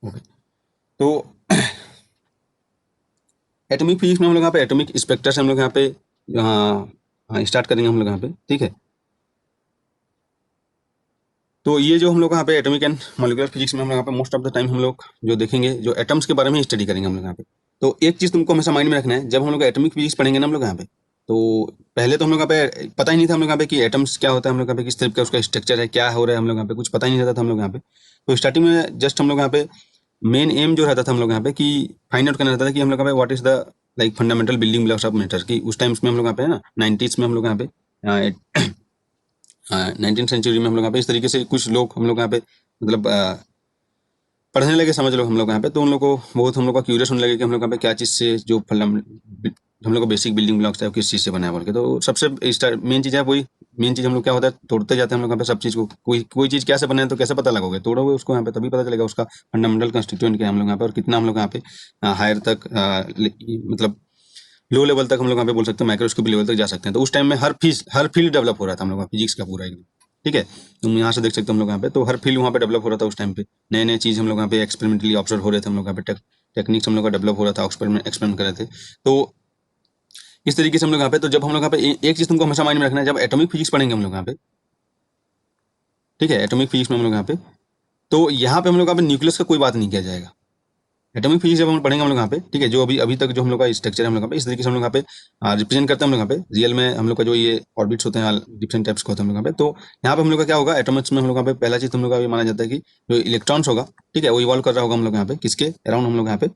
Okay, तो atomic physics में हम लोग यहाँ पे एटॉमिक स्पेक्ट्रा से हम लोग यहाँ पे स्टार्ट करेंगे हम लोग यहाँ पे, ठीक है। तो ये जो हम लोग यहाँ पे एटॉमिक एंड मॉलिक्यूलर फिजिक्स में हम लोग यहाँ पे मोस्ट ऑफ द टाइम हम लोग जो देखेंगे, जो एटम्स के बारे में स्टडी करेंगे हम लोग यहाँ पे। तो एक चीज तुमको हमेशा माइंड में रखना है, जब हम लोग एटॉमिक फिजिक्स पढ़ेंगे ना हम लोग यहाँ पे, तो पहले तो हम लोग यहाँ पे पता ही नहीं था हम लोग यहाँ पे कि एटम्स क्या होता है, हम लोग यहाँ पे किस तरह का उसका स्ट्रक्चर है, क्या हो रहा है, हम लोग यहाँ पे कुछ पता ही नहीं रहता था हम लोग यहाँ पे। तो स्टार्टिंग में जस्ट हम लोग यहाँ पे मेन एम जो रहता था हम लोग यहाँ पे कि फाइंड आउट करना रहता था कि हम लोग यहाँ पे what is the like fundamental building blocks of matter, की उस टाइम्स में हम लोग यहाँ पे ना 90s में हम लोग यहाँ पे 19th सेंचुरी में हम लोग यहाँ पे इस तरीके से कुछ लोग हम लोग यहाँ पे मतलब पढ़ने लगे, समझ लो हम लोग यहाँ पे। तो उन लोग को बहुत हम लोग का क्यूरियस होने लगे कि हम लोग यहाँ पे क्या चीज़ से जो हम लोग को बेसिक बिल्डिंग ब्लॉक्स है वो किस चीज़ से बना है बोल के। तो सबसे मेन चीज़ है वही, मेन चीज़ हम लोग क्या होता है, तोड़ते जाते हैं हम लोग यहाँ पे सब चीज़ को। कोई चीज़ क्या से बना है तो कैसे पता लगोगे, तोड़ोगे उसको यहाँ पे तभी पता चलेगा उसका फंडामेंटल कंस्टिट्यूएंट क्या है हम लोग यहाँ पे, और कितना हम लोग यहाँ पे हायर तक मतलब लो लेवल तक हम लोग यहाँ पे बोल सकते हैं, माइक्रोस्कोपी लेवल तक जा सकते हैं। तो उस टाइम में हर फील्ड डेवलप हो रहा था हम लोग का, फिजिक्स का पूरा एकदम, ठीक है। तुम यहाँ से देख सकते हो हम लोग यहाँ पे, तो हर फील्ड वहाँ पे डेवलप हो रहा था उस टाइम पे। नए नए चीज़ हम लोग यहाँ पे एक्सपेरिमेंटली ऑब्जर्व हो रहे थे हम लोग यहाँ पे, टेक्निक्स हम लोग का डेवलप हो रहा था, एक्सपेरिमेंट कर रहे थे। तो इस तरीके से हम लोग यहाँ पे, तो जब हम लोग यहाँ पे एक चीज़ तुमको हमेशा माइंड में रखना है, जब एटॉमिक फिजिक्स पढ़ेंगे हम लोग यहाँ पे, ठीक है, एटॉमिक फिजिक्स में हम लोग यहाँ पे, तो यहाँ पे हम लोग यहाँ पे न्यूक्लियस का कोई बात नहीं किया जाएगा। एटॉमिक फिजिक्स जब हम पढ़ेंगे हम लोग यहाँ पे, ठीक है, जो अभी तक जो हम लोग का स्ट्रक्चर है हम लोग यहाँ पे, इस तरीके से हम लोग यहाँ पे रिप्रेजेंट करते हैं हम लोग यहाँ पे। रियल में हम लोग का जो ये ऑर्बिट्स होते हैं डिफरेंट टाइप्स के होते हैं हम लोग यहाँ पे। तो यहाँ पे हम लोग का क्या होगा, एटॉमिक्स में हम लोग यहाँ पे पहला चीज हम लोग का ये माना जाता है कि जो इलेक्ट्रॉन्स होगा, ठीक है, वो इवॉल्व कर रहा होगा हम लोग यहाँ पे किसके अराउंड, हम लोग यहाँ पे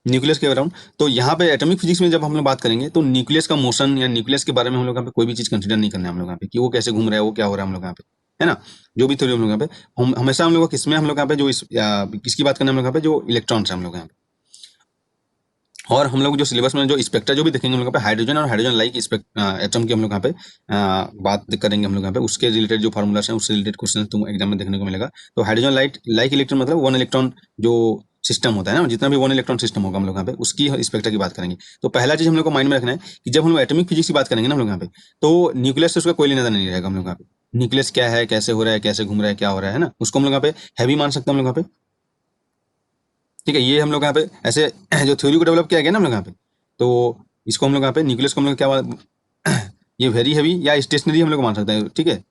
न्यूक्लियस के अराउंड। तो यहाँ पे एटॉमिक फिजिक्स में जब हम लोग बात करेंगे तो न्यूक्लियस का मोशन या न्यूक्लियस के बारे में हम लोग यहाँ पे कोई भी चीज कंसिडर नहीं करना है हम लोग यहाँ पे, कि वो कैसे घूम रहा है, वो क्या हो रहा है हम लोग यहाँ पे, है ना। जो भी थ्योरी हम लोग यहाँ पे, हम हमेशा हम लोग का किसमें हम लोग यहाँ पे जो किसकी बात करना है हम लोग यहाँ पे, जो इलेक्ट्रॉन्स है हम लोग यहाँ पे। और हम लोग जो सिलेबस में जो स्पेक्ट्रा जो भी देखेंगे हम लोग पे, हाइड्रोजन और हाइड्रोजन लाइक एटम की हम लोग यहाँ पे बात करेंगे हम लोग यहाँ पे, उसके रिलेटेड जो फार्मूलास हैं उससे रिलेटेड क्वेश्चन तुम एग्जाम में देखने को मिलेगा। तो हाइड्रोजन लाइक इलेक्ट्रॉन मतलब वन इलेक्ट्रॉन जो सिस्टम होता है ना, जितना भी वन इलेक्ट्रॉन सिस्टम होगा हम लोग यहाँ पे उसकी स्पेक्ट्रा की बात करेंगे। तो पहला चीज हम लोग को माइंड में रखना है कि जब हम लोग एटॉमिक फिजिक्स की बात करेंगे ना हम लोग यहाँ पे, तो न्यूक्लियस से उसका कोई लेना देना नहीं रहेगा हम लोग यहाँ पे। न्यूक्लियस क्या है, कैसे हो रहा है, कैसे घूम रहा है, क्या हो रहा है ना, उसको हम लोग यहाँ पे हैवी मान सकते हैं हम लोग यहाँ पे, ठीक है। ये हम लोग यहाँ पे ऐसे जो थ्योरी को डेवलप किया गया ना हम लोग यहाँ पे, तो इसको हम लोग यहाँ पे न्यूक्लियस को हम लोग क्या ये वेरी हैवी या स्टेशनरी हम लोग मान सकते हैं, ठीक है।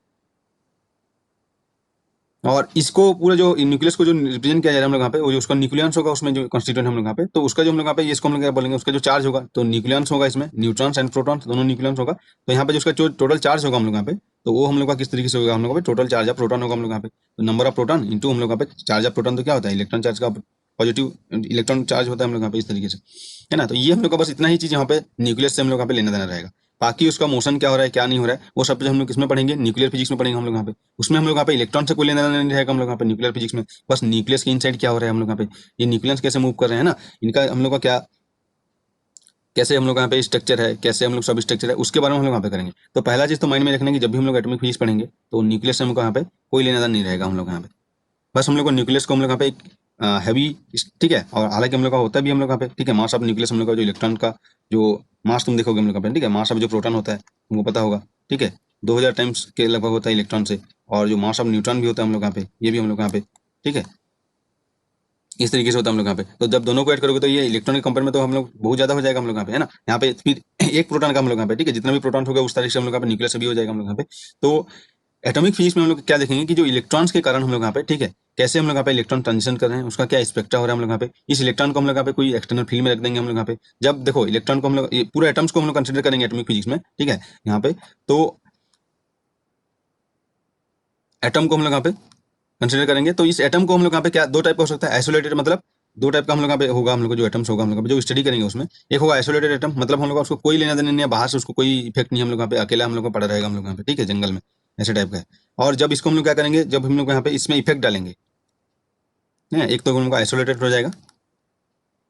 और इसको पूरा जो न्यूक्लियस को जो रिप्रेजेंट किया जा रहा है हम लोग यहाँ पे, वो जो उसका न्यूक्लियंस होगा उसमें जो कॉन्स्टिट्यूएंट हम लोग यहाँ पे, तो उसका जो हम लोग यहाँ पे इसको हम लोग क्या बोलेंगे, उसका जो चार्ज होगा, तो न्यूक्लियंस होगा इसमें, न्यूट्रॉन्स एंड प्रोटॉन्स दोनों न्यूक्लियंस होगा। तो यहाँ पे जो उसका जो टोटल चार्ज होगा हम लोग यहाँ पे, तो वो हम लोग का किस तरीके से होगा, हम लोग पे टोटल चार्ज ऑफ प्रोटॉन होगा हम लोग यहाँ पे। तो नंबर ऑफ प्रोटॉन इंटू हम लोग यहाँ पे चार्ज ऑफ प्रोटॉन, तो क्या होता है इलेक्ट्रॉन चार्ज का पॉजिटिव इलेक्ट्रॉन चार्ज होता है हम लोग यहाँ पे इस तरीके से, है ना। तो ये हम लोग का बस इतना ही चीज यहाँ पे न्यूक्लियस से हम लोग यहाँ पे लेना देना रहेगा। बाकी उसका मोशन क्या हो रहा है, क्या नहीं हो रहा है, वो सब हम लोग किसमें पढ़ेंगे, न्यूक्लियर फिजिक्स में पढ़ेंगे हम लोग यहाँ पे। उसमें हम लोग यहाँ पे इलेक्ट्रॉन से कोई लेना देना नहीं रहेगा हम लोग यहाँ पे न्यूक्लियर फिजिक्स में। बस न्यूक्लियस के इनसाइड क्या हो रहा है हम लोग यहाँ पे, ये न्यूक्लियस कैसे मूव कर रहे हैं ना, इनका हम लोग का क्या, कैसे हम लोग यहाँ पे स्ट्रक्चर है, कैसे हम लोग सब स्ट्रक्चर है, उसके बारे में हम लोग यहाँ पे करेंगे। तो पहला चीज तो माइंड में रखना है कि जब भी हम लोग एटॉमिक फिजिक्स पढ़ेंगे तो न्यूक्लियस से हमको यहाँ पे कोई लेना देना नहीं रहेगा हम लोग यहाँ पे। बस हम लोग को न्यूक्लियस को हम लोग यहाँ पे एक हैवी, ठीक है, और हालांकि हम लोग का होता है भी हम लोग यहाँ पे, ठीक है, मास ऑफ न्यूक्लियस हम लोग का जो इलेक्ट्रॉन का जो मास तुम देखोगे हम लोग यहाँ पे, ठीक है, मास ऑफ जो प्रोटॉन होता है तुमको पता होगा, ठीक है, 2000 टाइम्स के लगभग होता है इलेक्ट्रॉन से। और जो मास ऑफ न्यूट्रॉन भी होता है हम लोग यहाँ पे, ये भी हम लोग यहाँ पे, ठीक है, इस तरीके से होता है हम लोग यहाँ पे। तो जब दोनों को ऐड करोगे तो ये इलेक्ट्रॉन के कंपेयर में तो हम लोग बहुत ज्यादा हो जाएगा हम लोग यहाँ पे, है ना। यहाँ पे फिर एक प्रोटॉन का हम लोग यहाँ पे, ठीक है, जितना भी प्रोटॉन होगा उस तरीके से हम लोग यहाँ पे न्यूक्लियस भी हो जाएगा हम लोग यहाँ पे। तो एटॉमिक फिजिक्स में हम लोग क्या देखेंगे कि जो इलेक्ट्रॉन्स के कारण हम लोग यहाँ पे, ठीक है, कैसे हम लोग यहाँ पे इलेक्ट्रॉन ट्रांजिशन कर रहे हैं, उसका क्या स्पेक्ट्रा हो रहा है हम लोग यहाँ पे। इस इलेक्ट्रॉन को हम लोग यहाँ पे कोई एक्सटर्नल फील्ड में रख देंगे हम लोग यहाँ पे। जब देखो इलेक्ट्रॉन को हम लोग पूरे एटम्स को हम लोग कंसिडर करेंगे एटॉमिक फिजिक्स में, ठीक है, यहाँ पे तो एटम को हम लोग यहाँ पे कंसिडर करेंगे। तो इस एटम को हम लोग यहाँ पे क्या दो टाइप का हो सकता है, आइसोलेटेड मतलब दो टाइप का हम लोग यहाँ पे होगा, हम लोग को जो एटम्स होगा हम लोग जो स्टडी करेंगे उसमें, एक होगा आइसोलेटेड एटम, मतलब हम लोग उसको कोई लेना देना नहीं है, बाहर से उसको कोई इफेक्ट नहीं, हम लोग यहाँ पे अकेला हम लोग को पड़ा रहेगा हम लोग यहाँ पे, ठीक है, जंगल में ऐसे टाइप का है। और जब इसको हम लोग क्या करेंगे, जब हम लोग यहाँ पे इसमें इफेक्ट डालेंगे, एक तो हम लोग आइसोलेटेड हो जाएगा,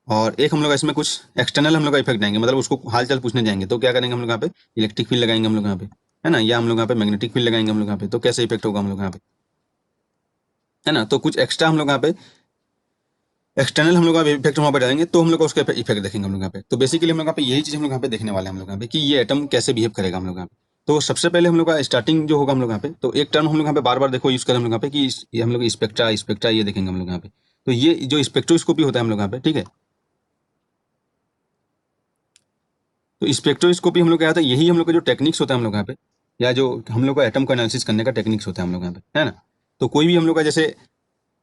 और एक हम लोग इसमें कुछ एक्सटर्नल हम लोग का इफेक्ट देंगे, मतलब उसको हाल चाल पूछने जाएंगे तो क्या करेंगे हम लोग यहाँ पे इलेक्ट्रिक फील्ड लगाएंगे हम लोग यहाँ पे, है ना, या हम लोग यहाँ पे मैग्नेटिक फील्ड लगाएंगे हम लोग यहाँ पे। तो कैसे इफेक्ट होगा हम लोग यहाँ पे, है ना। तो कुछ एक्स्ट्रा हम लोग यहाँ पे एक्सटर्नल हम लोग इफेक्ट वहाँ पे डालेंगे तो हम लोग उसका इफेक्ट देखेंगे हम लोग यहाँ पे। तो बेसिकली हम लोग यहाँ पे यही चीज हम लोग यहाँ पे देखने वाले हैं हम लोग यहाँ पे कि ये एटम कैसे बिहेव करेगा हम लोग यहाँ पे। तो सबसे पहले हम लोग का स्टार्टिंग जो होगा हम लोग यहाँ पे, तो एक टर्म हम लोग यहाँ पे बार बार देखो यूज करें हम लोग यहाँ पे कि ये हम लोग स्पेक्ट्रा स्पेक्ट्रा ये देखेंगे हम लोग यहाँ पे। तो ये जो स्पेक्ट्रोस्कोपी होता है हम लोग यहाँ पे, ठीक है, तो स्पेक्ट्रोस्कोपी हम लोग क्या होता है, यही हम लोग का जो टेक्निक्स होता है हम लोग यहाँ पे, या जो हम लोग का एटम को एनालिसिस करने का टेक्निक्स होता है हम लोग यहाँ पे, है ना। तो कोई भी हम लोग का जैसे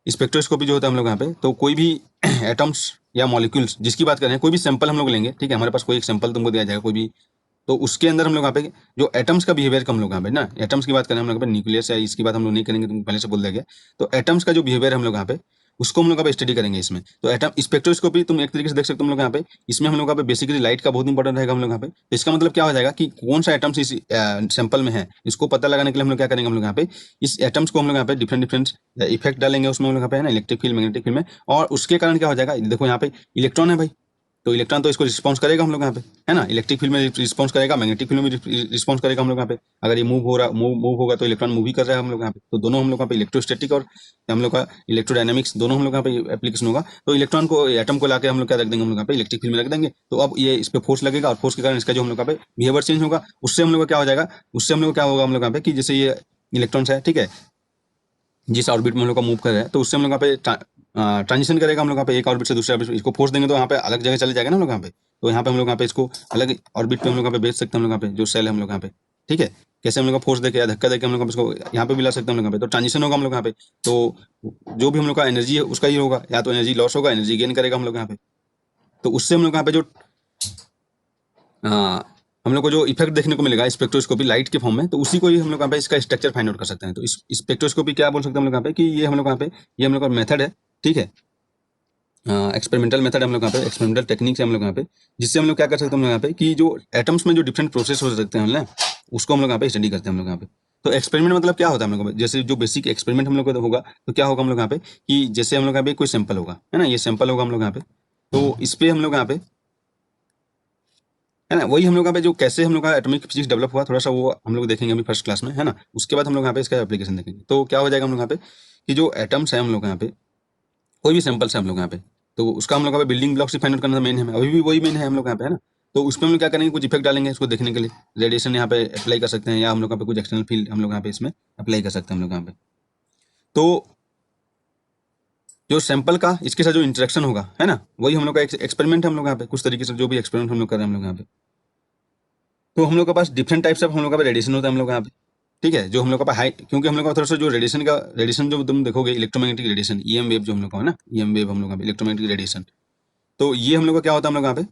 स्पेक्ट्रोस्कोपी जो होता है हम लोग यहाँ पे, तो कोई भी एटम्स या मॉलिक्यूल्स जिसकी बात करें, कोई भी सैंपल हम लोग लेंगे, ठीक है, हमारे पास कोई एक सैंपल तुमको दिया जाएगा कोई भी, तो उसके अंदर हम लोग यहाँ पे जो एटम्स का बिहेवियर का हम लोग यहाँ पे ना, एटम्स की बात करें हम लोग यहाँ पे, न्यूक्लियस है इसकी बात हम लोग नहीं करेंगे, तुमको पहले से बोल दिया गया। तो एटम्स का जो बिहेवियर हम लोग यहाँ पे, उसको हम लोग यहाँ पे स्टडी करेंगे इसमें। तो एटम स्पेक्ट्रोस्कोपी तुम एक तरीके से देख सकते हो हम लोग यहाँ पे, इसमें हम लोग यहाँ पे बेसिकली लाइट का बहुत इंपॉर्टेंट रहेगा हम लोग यहाँ पे। तो इसका मतलब क्या हो जाएगा कि कौन सा एटम्स इस सैंपल में है, इसको पता लगाने के लिए हम लोग क्या करेंगे, हम लोग यहाँ पे इस एटम्स को हम लोग यहाँ पे डिफरेंट डिफरेंट इफेक्ट डालेंगे उसमें हम लोग यहाँ पे, है ना, इलेक्ट्रिक फील्ड, मैग्नेटिक फील्ड में। और उसके कारण क्या हो जाएगा, देखो यहाँ पे इलेक्ट्रॉन है भाई, तो इलेक्ट्रॉन तो इसको रिस्पॉन्स करेगा हम लोग यहाँ पे, है ना, इलेक्ट्रिक फील्ड में रिस्पॉन्स करेगा, मैग्नेटिक फील्ड में रिस्पॉन्स करेगा हम लोग यहाँ पे। अगर ये मूव होगा तो इलेक्ट्रॉन मूव ही कर रहा है हम लोग यहाँ पे। तो दोनों हम लोग यहाँ पे इलेक्ट्रोस्टैटिक और हम लोग का इलेक्ट्रोडायनामिक्स दोनों हम लोग यहाँ पे एप्लीकेशन होगा। तो इलेक्ट्रॉन को, एटम को लाके हम लोग क्या रख देंगे, हम लोग यहाँ पे इलेक्ट्रिक फील्ड में रख देंगे। तो अब ये इस पर फोर्स लगेगा और फोर्स के कारण इसका जो हम लोग यहाँ पे बिहेवियर चेंज होगा, उससे हम लोग का क्या हो जाएगा, उससे हम लोग क्या होगा हम लोग यहाँ पे कि जैसे ये इलेक्ट्रॉन्स है, ठीक है, जिस ऑर्बिट में हम लोग का मूव कर रहा है, तो उससे हम लोग यहाँ पे ट्रांजिशन करेगा हम लोग यहाँ पे एक ऑर्बिट से दूसरे ऑर्बिट, इसको फोर्स देंगे तो यहाँ पे अलग जगह चले जाएगा ना हम लोग यहाँ पे। तो यहाँ पे हम लोग यहाँ पे इसको अलग ऑर्बिट पे हम लोग यहाँ पे भेज सकते हैं हम लोग यहाँ पे, जो सेल है हम लोग यहाँ पे, ठीक है, कैसे हम लोग का फोर्स देके या धक्का देके हम लोग इसको यहाँ पे भी ला सकते हैं हम लोग यहाँ पे। तो ट्रांजिशन होगा हम लोग यहाँ पे, तो जो भी हम लोग का एनर्जी है उसका ही होगा, या तो एनर्जी लॉस होगा, एनर्जी गेन करेगा हम लोग यहाँ पे। तो उससे हम लोग यहाँ पे जो हम लोग को जो इफेक्ट देखने को मिलेगा स्पेक्ट्रोस्कोपी लाइट के फॉर्म में, तो उसी को ही हम लोग यहाँ पे इसका स्ट्रक्चर फाइंड आउट कर सकते हैं। तो इस स्पेक्ट्रोस्कोपी क्या बोल सकते हैं हम लोग यहाँ पे कि ये हम लोग यहाँ पे, ये हम लोग का मेथड है, ठीक है, एक्सपेरिमेंटल मेथड हम लोग यहाँ पे, एक्सपेरिमेंटल टेक्निक्स है हम लोग यहाँ पे, जिससे हम लोग क्या कर सकते हैं हम लोग यहाँ पे कि जो एटम्स में जो डिफरेंट प्रोसेस हो सकते हैं ना, उसको हम लोग यहाँ पे स्टडी करते हैं हम लोग यहाँ पे। तो एक्सपेरिमेंट मतलब क्या होता है हम लोग, जैसे जो बेसिक एक्सपेरिमेंट हम लोग का होगा, तो क्या होगा हम लोग यहाँ पे कि जैसे हम लोग यहाँ पे कोई सैंपल होगा, है ना, ये सैंपल होगा हम लोग यहाँ पे, तो इस पे हम लोग यहाँ पे, है ना, वही हम लोग यहाँ पे जो कैसे हम लोग का एटॉमिक फिजिक्स डेवलप हुआ, थोड़ा सा वो हम लोग देखेंगे अभी फर्स्ट क्लास में, है ना। उसके बाद हम लोग यहाँ पे इसका एप्लीकेशन देखेंगे। तो क्या हो जाएगा हम लोग यहाँ पे कि जो एटम्स है हम लोग यहाँ पे, कोई भी सैंपल्स है हम लोग यहाँ पे, तो उसका हम लोग यहाँ पे बिल्डिंग ब्लॉक से फाइंड आउट करना मेन है, अभी भी वही मेन है हम लोग यहाँ पे, है ना। तो उसमें हम लोग क्या करेंगे, कुछ इफेक्ट डालेंगे इसको देखने के लिए, रेडिएशन यहाँ पे अप्लाई कर सकते हैं, या हम लोग यहाँ पे कुछ एक्सटर्नल फील्ड हम लोग यहाँ पे इसमें अप्लाई कर सकते हैं हम लोग यहाँ पे। तो जो सैंपल का इसके साथ जो इंटरेक्शन होगा, है ना, वही हम लोग का एक्सपेरिमेंट है हम लोग यहाँ पे, कुछ तरीके से जो भी एक्सपेरिमेंट हम लोग कर रहे हैं हम लोग यहाँ पे। तो हम लोग के पास डिफरेंट टाइप्स ऑफ हम लोग का रेडिएशन होता है हम लोग यहाँ पे, ठीक है, जो हम लोग का हाई, क्योंकि हम लोग का थोड़ा सा जो रेडिएशन जो तुम देखोगे इलेक्ट्रोमैग्नेटिक रेडिएशन, ईएम वेव जो हम लोग का है ना, ईएम वेव हम लोग का इलेक्ट्रोमैग्नेटिक रेडिएशन, तो ये हम लोग का क्या होता है हम लोग यहाँ पे,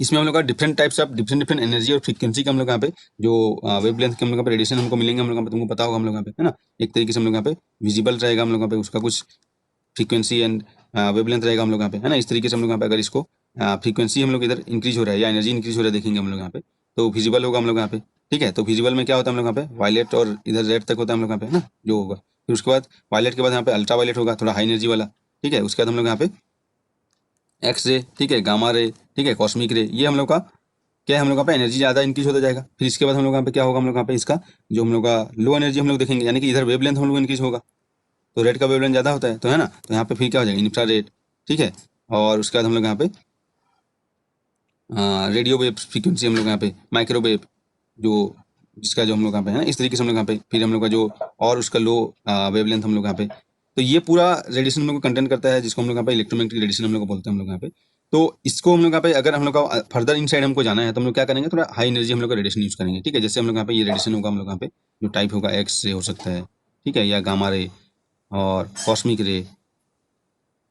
इसमें हम लोग का different types of different different energy और फ्रीक्वेंसी के हम लोग यहाँ पे जो वेव लेंथ के हम लोग यहाँ पे रेडिएशन हमको मिलेंगे हम लोग यहाँ पे, तुमको पता होगा हम लोग यहाँ पे, है ना। एक तरीके से हम लोग यहाँ पे विजिबल रहेगा हम लोग यहाँ पे, उसका कुछ फ्रीक्वेंसी एंड वेव लेंथ रहेगा हम लोग यहाँ पे, है ना। इस तरीके से हम लोग यहाँ पे अगर इसको फ्रीक्वेंसी हम लोग इधर इंक्रीज हो रहा है या एनर्जी इंक्रीज हो रहा है देखेंगे हम लोग यहाँ पे, तो विजिबल होगा हम लोग यहाँ पे, ठीक है। तो विजिबल में क्या होता है हम लोग यहाँ पे वायलेट और इधर रेड तक होता है हम लोग यहाँ पे, है ना, जो होगा। फिर उसके बाद वायलेट के बाद यहाँ पे अल्ट्रा वायलेट होगा, थोड़ा हाई एनर्जी वाला, ठीक है। उसके बाद हम लोग यहाँ पे एक्स रे, ठीक है, गामा रे, ठीक है, कॉस्मिक रे, ये हम लोग का क्या है, हम लोग यहाँ पे एनर्जी ज़्यादा इंक्रीज होता जाएगा। फिर इसके बाद हम लोग यहाँ पे क्या होगा, हम लोग यहाँ पे इसका जो हम लोग का लो एनर्जी हम लोग देखेंगे, यानी कि इधर वेव लेंथ हम लोग इंक्रीज होगा, तो रेड का वेवलेंथ ज़्यादा होता है, तो है ना। तो यहाँ पे फिर क्या हो जाएगा, इंफ्रारेड, ठीक है। और उसके बाद हम लोग यहाँ पे रेडियो वेव फ्रीक्वेंसी हम लोग यहाँ पे माइक्रोवेव जो जिसका जो हम लोग यहाँ पे है ना, इस तरीके से हम लोग यहाँ पे फिर हम लोग का जो और उसका लो वेवलेंथ हम लोग यहाँ पे, तो ये पूरा रेडिएशन हम लोग को कंटेंट करता है, जिसको हम लोग यहाँ पे इलेक्ट्रोमैग्नेटिक रेडिएशन हम लोग को बोलते हैं हम लोग यहाँ पे। तो इसको हम लोग यहाँ पे अगर हम लोग का फर्दर इन साइड हमको जाना है, तो हम लोग क्या करेंगे, थोड़ा हाई एनर्जी हम लोग का रेडिएशन यूज करेंगे, ठीक है। जैसे हम लोग यहाँ पे ये रेडिएशन होगा हम लोग यहाँ पे जो टाइप होगा एक्स रे हो सकता है, ठीक है, या गामा रे और कॉस्मिक रे,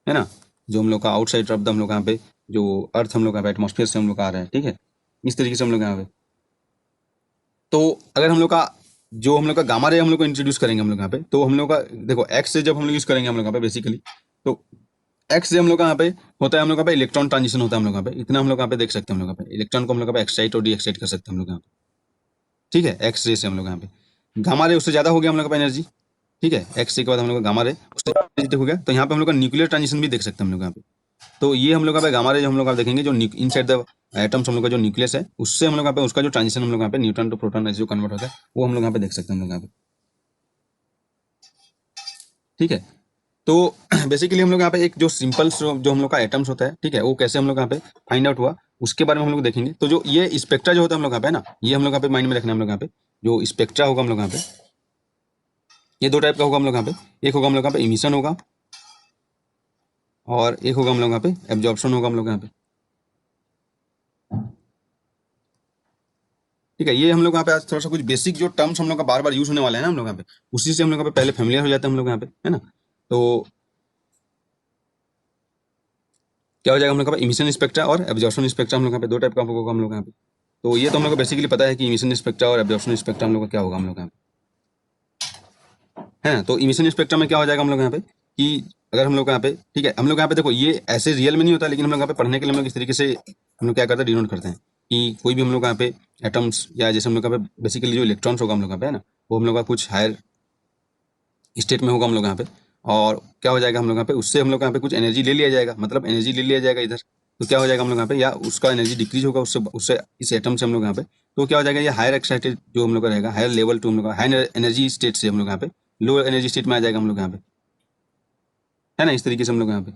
है ना, जो हम लोग का आउटसाइड ऑफ द हम लोग यहाँ पे जो अर्थ हम लोग यहाँ पे एटमॉस्फेयर से हम लोग आ रहा है, ठीक है, इस तरीके से हम लोग यहाँ पे। तो अगर हम लोग का जो हम लोग का गामा रे हम लोग को इंट्रोड्यूस करेंगे हम लोग यहाँ पे, तो हम लोग का देखो एक्स से जब हम लोग यूज करेंगे हम लोग यहाँ पे बेसिकली, तो एक्स से हम लोग यहाँ पे होता है हम लोग यहाँ पे इलेक्ट्रॉन ट्रांजिशन होता है हम लोग यहाँ पे, इतना हम लोग यहाँ पे देख सकते हैं हम लोग यहाँ पे इलेक्ट्रॉन को हम लोग यहाँ पे एक्साइट और डी एक्साइट कर सकते हैं हम लोग यहाँ पे, ठीक है, एक्स रे से हम लोग यहाँ पे। गामा रे उससे ज्यादा हो गया हम लोग का एनर्जी, ठीक है, एक्स रे के बाद हम लोग का गामा रे उससे पॉजिटिव हो गया, तो यहाँ पे हम लोग का न्यूक्लियर ट्रांजिशन भी देख सकते हैं हम लोग यहाँ पे। तो ये हम लोग यहाँ पे गामा रे जो हम लोग देखेंगे जो इनसाइड द एटम्स हम लोग का जो न्यूक्लियस है, उससे हम लोग यहाँ पे उसका जो ट्रांजिशन हम लोग यहाँ पे न्यूट्रॉन टू प्रोटॉन जो कन्वर्ट होता है, वो हम लोग यहाँ पे देख सकते हैं हम लोग यहाँ पे, ठीक है। तो बेसिकली हम लोग यहाँ पे एक जो सिंपल जो हम लोग का एटम्स होता है, ठीक है, वो कैसे हम लोग यहाँ पे फाइंड आउट हुआ उसके बारे में हम लोग देखेंगे। तो जो ये स्पेक्ट्रा जो होता है हम लोग यहाँ पे ना, ये हम लोग यहाँ पे माइंड में रखना है हम लोग यहाँ पे जो स्पेक्ट्रा होगा हम लोग यहाँ पे, ये दो टाइप का होगा हम लोग यहाँ पे, एक होगा हम लोग यहाँ पे इमिशन होगा और एक होगा हम लोग यहाँ पे एब्जॉर्प्शन होगा हम लोग यहाँ पे। ठीक है, ये हम लोग यहाँ पे आज थोड़ा सा कुछ बेसिक जो टर्म्स हम लोग का बार बार यूज होने वाले हैं ना हम लोग यहाँ पे, उसी से हम लोग यहाँ पे पहले फेमिलियर हो जाते हैं हम लोग यहाँ पे, है ना। तो क्या हो जाएगा हम लोग का इमिशन स्पेक्ट्रा और एब्जॉर्प्शन स्पेक्ट्रा, हम लोग यहाँ पे दो टाइप का होगा हम लोग यहाँ पे। तो ये तो हम लोग को बेसिकली पता है कि इमिशन स्पेक्ट्रा और एब्जॉर्प्शन स्पेक्ट्रा हम लोग का क्या होगा हम लोग यहाँ पे, है ना। तो इमिशन स्पेक्ट्रा में क्या हो जाएगा हम लोग यहाँ पे कि अगर हम लोग यहाँ पे, ठीक है, हम लोग यहाँ पे देखो ये ऐसे रियल में नहीं होता, लेकिन हम लोग यहाँ पे पढ़ने के लिए हम लोग इस तरीके से हम लोग क्या करते हैं, डिनोट करते हैं कि कोई भी हम लोग यहाँ पे एटम्स या जैसे हम लोग यहाँ पे बेसिकली जो इलेक्ट्रॉन्स होगा हम लोग यहाँ पे, है ना, वो हम लोग का कुछ हायर स्टेट में होगा हम लोग यहाँ पे, और क्या हो जाएगा हम लोग यहाँ पे उससे हम लोग यहाँ पे कुछ एनर्जी ले लिया जाएगा, मतलब एनर्जी ले लिया जाएगा इधर। तो क्या हो जाएगा हम लोग यहाँ पे, या उसका एनर्जी डिक्रीज होगा उससे उससे इस एटम से हम लोग यहाँ पे। तो क्या हो जाएगा, ये हायर एक्साइटेड जो हम लोग का रहेगा, हायर लेवल टू हम लोग का हायर एनर्जी स्टेट से हम लोग यहाँ पे लोअर एनर्जी स्टेट में आ जाएगा हम लोग यहाँ पे, है ना, इस तरीके से हम लोग यहाँ पे।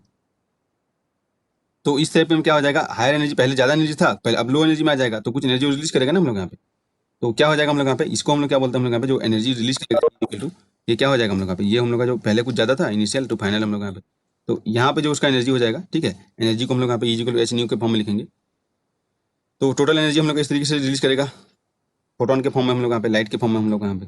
तो इस तरह पे हम क्या हो जाएगा, हायर एनर्जी पहले ज़्यादा एनर्जी था, पहले अब लो एनर्जी में आ जाएगा, तो कुछ एनर्जी रिलीज करेगा ना हम लोग यहाँ पे। तो क्या हो जाएगा हम लोग यहाँ पे, इसको हम लोग क्या बोलते हैं हम लोग यहाँ पे, जो एनर्जी रिलीज करेगा ये क्या हो जाएगा हम लोग यहाँ पे, ये हम लोग का जो पहले कुछ ज़्यादा था इनिशियल टू फाइनल हम लोग यहाँ पे। तो यहाँ पे जो उसका एनर्जी हो जाएगा, ठीक है, एनर्जी को हम लोग यहाँ पे इक्वल एच न्यू के फॉर्म में लिखेंगे। तो टोटल एनर्जी हम लोग इस तरीके से रिलीज करेगा, फोटोन के फॉर्म में हम लोग यहाँ पे, लाइट के फॉर्म में हम लोग यहाँ पे,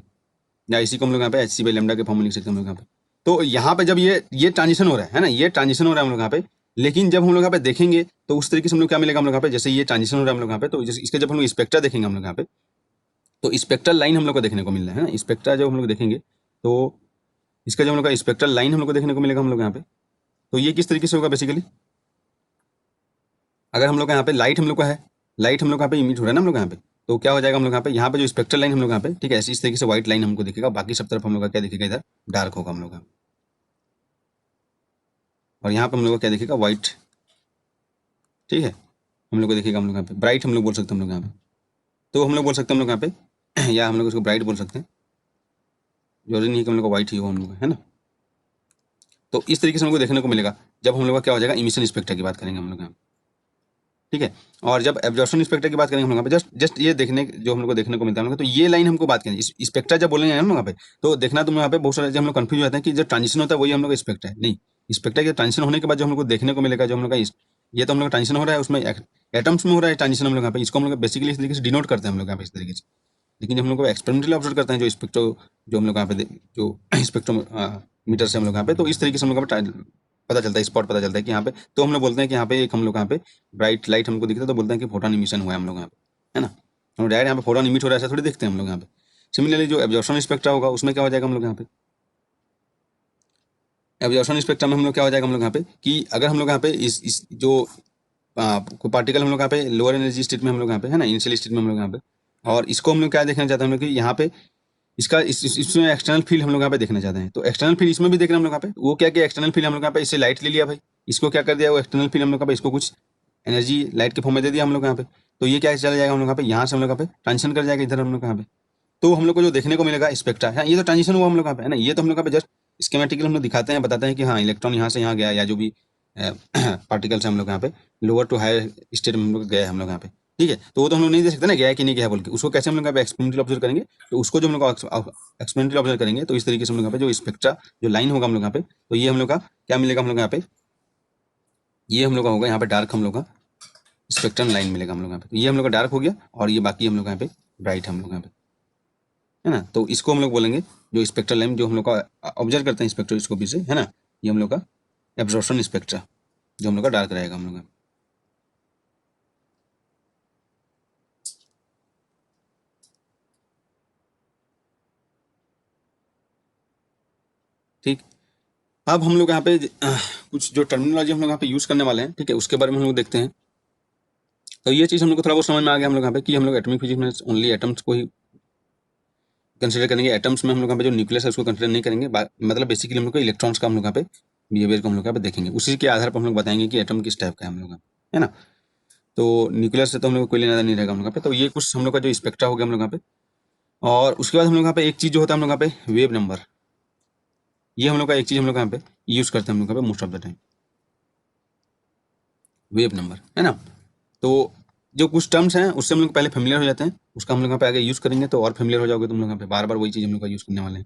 या इसी को हम लोग यहाँ पे एच सी बाई लेमडा के फॉर्म में लिख सकते हैं हम लोग यहाँ पे। तो यहाँ पे जब ये ट्रांजिशन हो रहा है ना, ये ट्रांजिशन हो रहा है हम लोग यहाँ पे, लेकिन जब हम लोग यहाँ पे देखेंगे तो उस तरीके से हम लोग क्या मिलेगा हम लोग यहाँ पे, जैसे ये ट्रांजिशन हो रहा है हम लोग यहाँ पे, तो इसके जब हम लोग स्पेक्ट्रा देखेंगे हम लोग यहाँ पे, तो स्पेक्ट्रल लाइन हम लोग को देखने को मिल रहा है ना, स्पेक्ट्रा जब हम लोग देखेंगे तो इसका जो हम लोग का स्पेक्ट्रल लाइन हम लोग को देखने को मिलेगा हम लोग यहाँ पे। तो ये किस तरीके से होगा बेसिकली, अगर हम लोग यहाँ पे लाइट हम लोग का है, लाइट हम लोग यहाँ पे इमिट हो रहा है ना हम लोग यहाँ पे, तो क्या हो जाएगा हम लोग यहाँ पे जो स्पेक्ट्रल लाइन हम लोग यहाँ पे, ठीक है, इस तरीके से व्हाइट लाइन हमको दिखेगा, बाकी सब तरफ हम लोग का क्या दिखेगा, इधर डार्क होगा हम लोग का, और यहाँ पे हम लोग का क्या दिखेगा, व्हाइट, ठीक है, हम लोग को दिखेगा हम लोग यहाँ पे ब्राइट, हम लोग बोल सकते हैं हम लोग यहाँ पे। तो हम लोग बोल सकते हैं हम लोग यहाँ पे या हम लोग उसको ब्राइट बोल सकते हैं, जरूरी नहीं कि हम लोग का व्हाइट ही हो हम लोग, है ना। तो इस तरीके से हमको देखने को मिलेगा जब हम लोग का क्या हो जाएगा, इमिशन स्पेक्ट्रा की बात करेंगे हम लोग यहाँ पे, ठीक है। और जब एब्जॉर्प्शन स्पेक्ट्रा की बात करेंगे हम लोग पे, जस्ट ये देखने जो हम लोग को देखने को मिलता है हम लोग को, तो ये लाइन हमको बात करेंगे स्पेक्ट्रा जब बोलेंगे हम लोग यहाँ पे, तो देखना तुम यहाँ पे बहुत सारे हम लोग कंफ्यूज हो जाते हैं कि जो ट्रांजिशन होता है वही हम लोग का स्पेक्ट्रा है, नहीं, स्पेक्ट्रा के ट्रांजिशन होने के बाद जो हम लोग को देखने को मिलेगा, जो हम लोग का ये तो हम लोग ट्रांजिशन हो रहा है उसमें एटम्स में हो रहा है ट्रांजिशन हम लोग यहाँ पे, इसको हम लोग बेसिकली इस तरीके से डिनोट करते हैं हम लोग यहाँ पे इस तरीके से। लेकिन जब हम लोग को एक्सपेरिमेंटली ऑब्जर्व करते हैं जो स्पेक्ट्रो जो हम लोग यहाँ पे जो स्पेक्ट्रो मीटर से हम लोग यहाँ पे, तो इस तरीके से हम लोग पता चलता है, स्पॉट पता चलता है कि यहाँ पे, तो हम लोग बोलते हैं कि यहाँ पे एक हम लोग यहाँ पे ब्राइट लाइट हमको दिखता है, तो बोलते हैं कि फोटोन इमिशन हुआ है हम लोग यहाँ पे, है ना। हम डायरेक्ट यहाँ पे फोटोन इमिट हो रहा है ऐसा थोड़ी देखते हैं हम लोग यहाँ पे। सिमिलरली जो एब्जॉर्प्शन स्पेक्ट्रा होगा उसमें क्या हो जाएगा हम लोग यहाँ पे, एब्जॉर्प्शन स्पेक्ट्रा में हम लोग क्या हो जाएगा हम लोग यहाँ पे कि अगर हम लोग यहाँ पे इस जो कोई पार्टिकल हम लोग यहाँ पे लोअर एनर्जी स्टेट में हम लोग यहाँ पे, है ना, इनिशियल स्टेट में हम लोग यहाँ पे, और इसको हम लोग क्या देखना चाहते हैं हम लोग कि यहाँ पे इसका इसमें एक्सटर्नल फील्ड हम लोग यहाँ पे देखना चाहते हैं। तो एक्सटर्नल फील्ड इसमें भी देख रहे हैं हम लोग यहाँ पे, वो क्या किया, एक्सटर्नल फील्ड हम लोग यहाँ पे इससे लाइट ले लिया भाई, इसको क्या कर दिया, वो एक्सटर्नल फील्ड हम लोग यहाँ पे इसको कुछ एनर्जी लाइट के फॉर्म में दे दिया हम लोग यहाँ पे। तो ये क्या चला जाएगा हम लोग यहाँ पे, यहाँ से हम लोग यहाँ पे ट्रांजिशन कर जाएगा इधर हम लोग यहाँ पे। तो हम लोग को जो देखने को मिलेगा स्पेक्ट्रा, हाँ ये तो ट्रांजिशन हुआ हम लोग यहाँ पे, है ना, ये तो हम लोग यहाँ पे जस्ट स्कीमेटिकली हम लोग दिखाते हैं, बताते हैं कि हाँ इलेक्ट्रॉन यहाँ से यहाँ गया, या जो भी पार्टिकल्स हम लोग यहाँ पे लोअर टू हायर स्टेट में हम लोग गए हम लोग यहाँ पे, ठीक है। तो वो तो हम लोग नहीं देख सकते ना गया कि नहीं गया बोल के, उसको कैसे हम लोग यहाँ पे एक्सपेरिमेंटली ऑब्जर्व करेंगे, तो उसको जो हम लोग एक्सपेरिमेंटली ऑब्जर्व करेंगे, तो इस तरीके से हम लोग यहाँ पे जो स्पेक्ट्रा जो लाइन होगा हम लोग यहाँ पे, तो ये हम लोग का क्या मिलेगा हम लोग यहाँ पे, ये हम लोग का होगा यहाँ पे डार्क हम लोग का स्पेक्ट्रम लाइन मिलेगा हम लोग यहाँ पे। तो ये हम लोग का डार्क हो गया, और ये बाकी हम लोग यहाँ पे ब्राइट हम लोग यहाँ पे, है ना। तो इसको हम लोग बोलेंगे जो स्पेक्ट्रल लाइन जो हम लोग का ऑब्जर्व करते हैं स्पेक्ट्रोस्कोपी से, है ना, ये हम लोग का एब्जॉर्प्शन स्पेक्ट्रा जो हम लोग का डार्क रहेगा हम लोग का। ठीक, अब हम लोग यहाँ पे कुछ जो टर्मिनोलॉजी हम लोग यहाँ पे यूज करने वाले हैं, ठीक है, उसके बारे में हम लोग देखते हैं। तो ये चीज़ हम लोग को थोड़ा बहुत समझ में आ गया हम लोग यहाँ पे कि हम लोग एटॉमिक फिजिक्स में ओनली एटम्स को ही कंसिडर करेंगे, एटम्स में हम लोग यहाँ पे जो न्यूक्लियस है उसको कंसिडर नहीं करेंगे, मतलब बेसिकली हम लोग को इलेक्ट्रॉन्स का हम लोग यहाँ पे बिहेवियर को हम लोग यहाँ पे देखेंगे, उसी के आधार पर हम लोग बताएंगे कि एटम किस टाइप का है हम लोग, है ना। तो न्यूक्लियस से तो हम लोग को कोई लेना देना नहीं रहेगा हम लोग यहाँ पे। तो ये कुछ हम लोग का जो स्पेक्ट्रा हो गया हम लोग यहाँ पे, और उसके बाद हम लोग यहाँ पे एक चीज़ जो होता है हम लोग यहाँ पे वेव नंबर, ये हम लोग का एक चीज़ हम लोग यहाँ पे यूज़ करते हैं हम लोग यहाँ पे most of the time, wave number, है ना। तो जो कुछ टर्म्स हैं उससे हम लोग पहले फेमिलियर हो जाते हैं, उसका हम लोग यहाँ पे आगे यूज़ करेंगे तो और फेमिलियर हो जाओगे तुम लोग यहाँ पे, बार बार वही चीज़ हम लोग का यूज़ करने वाले हैं।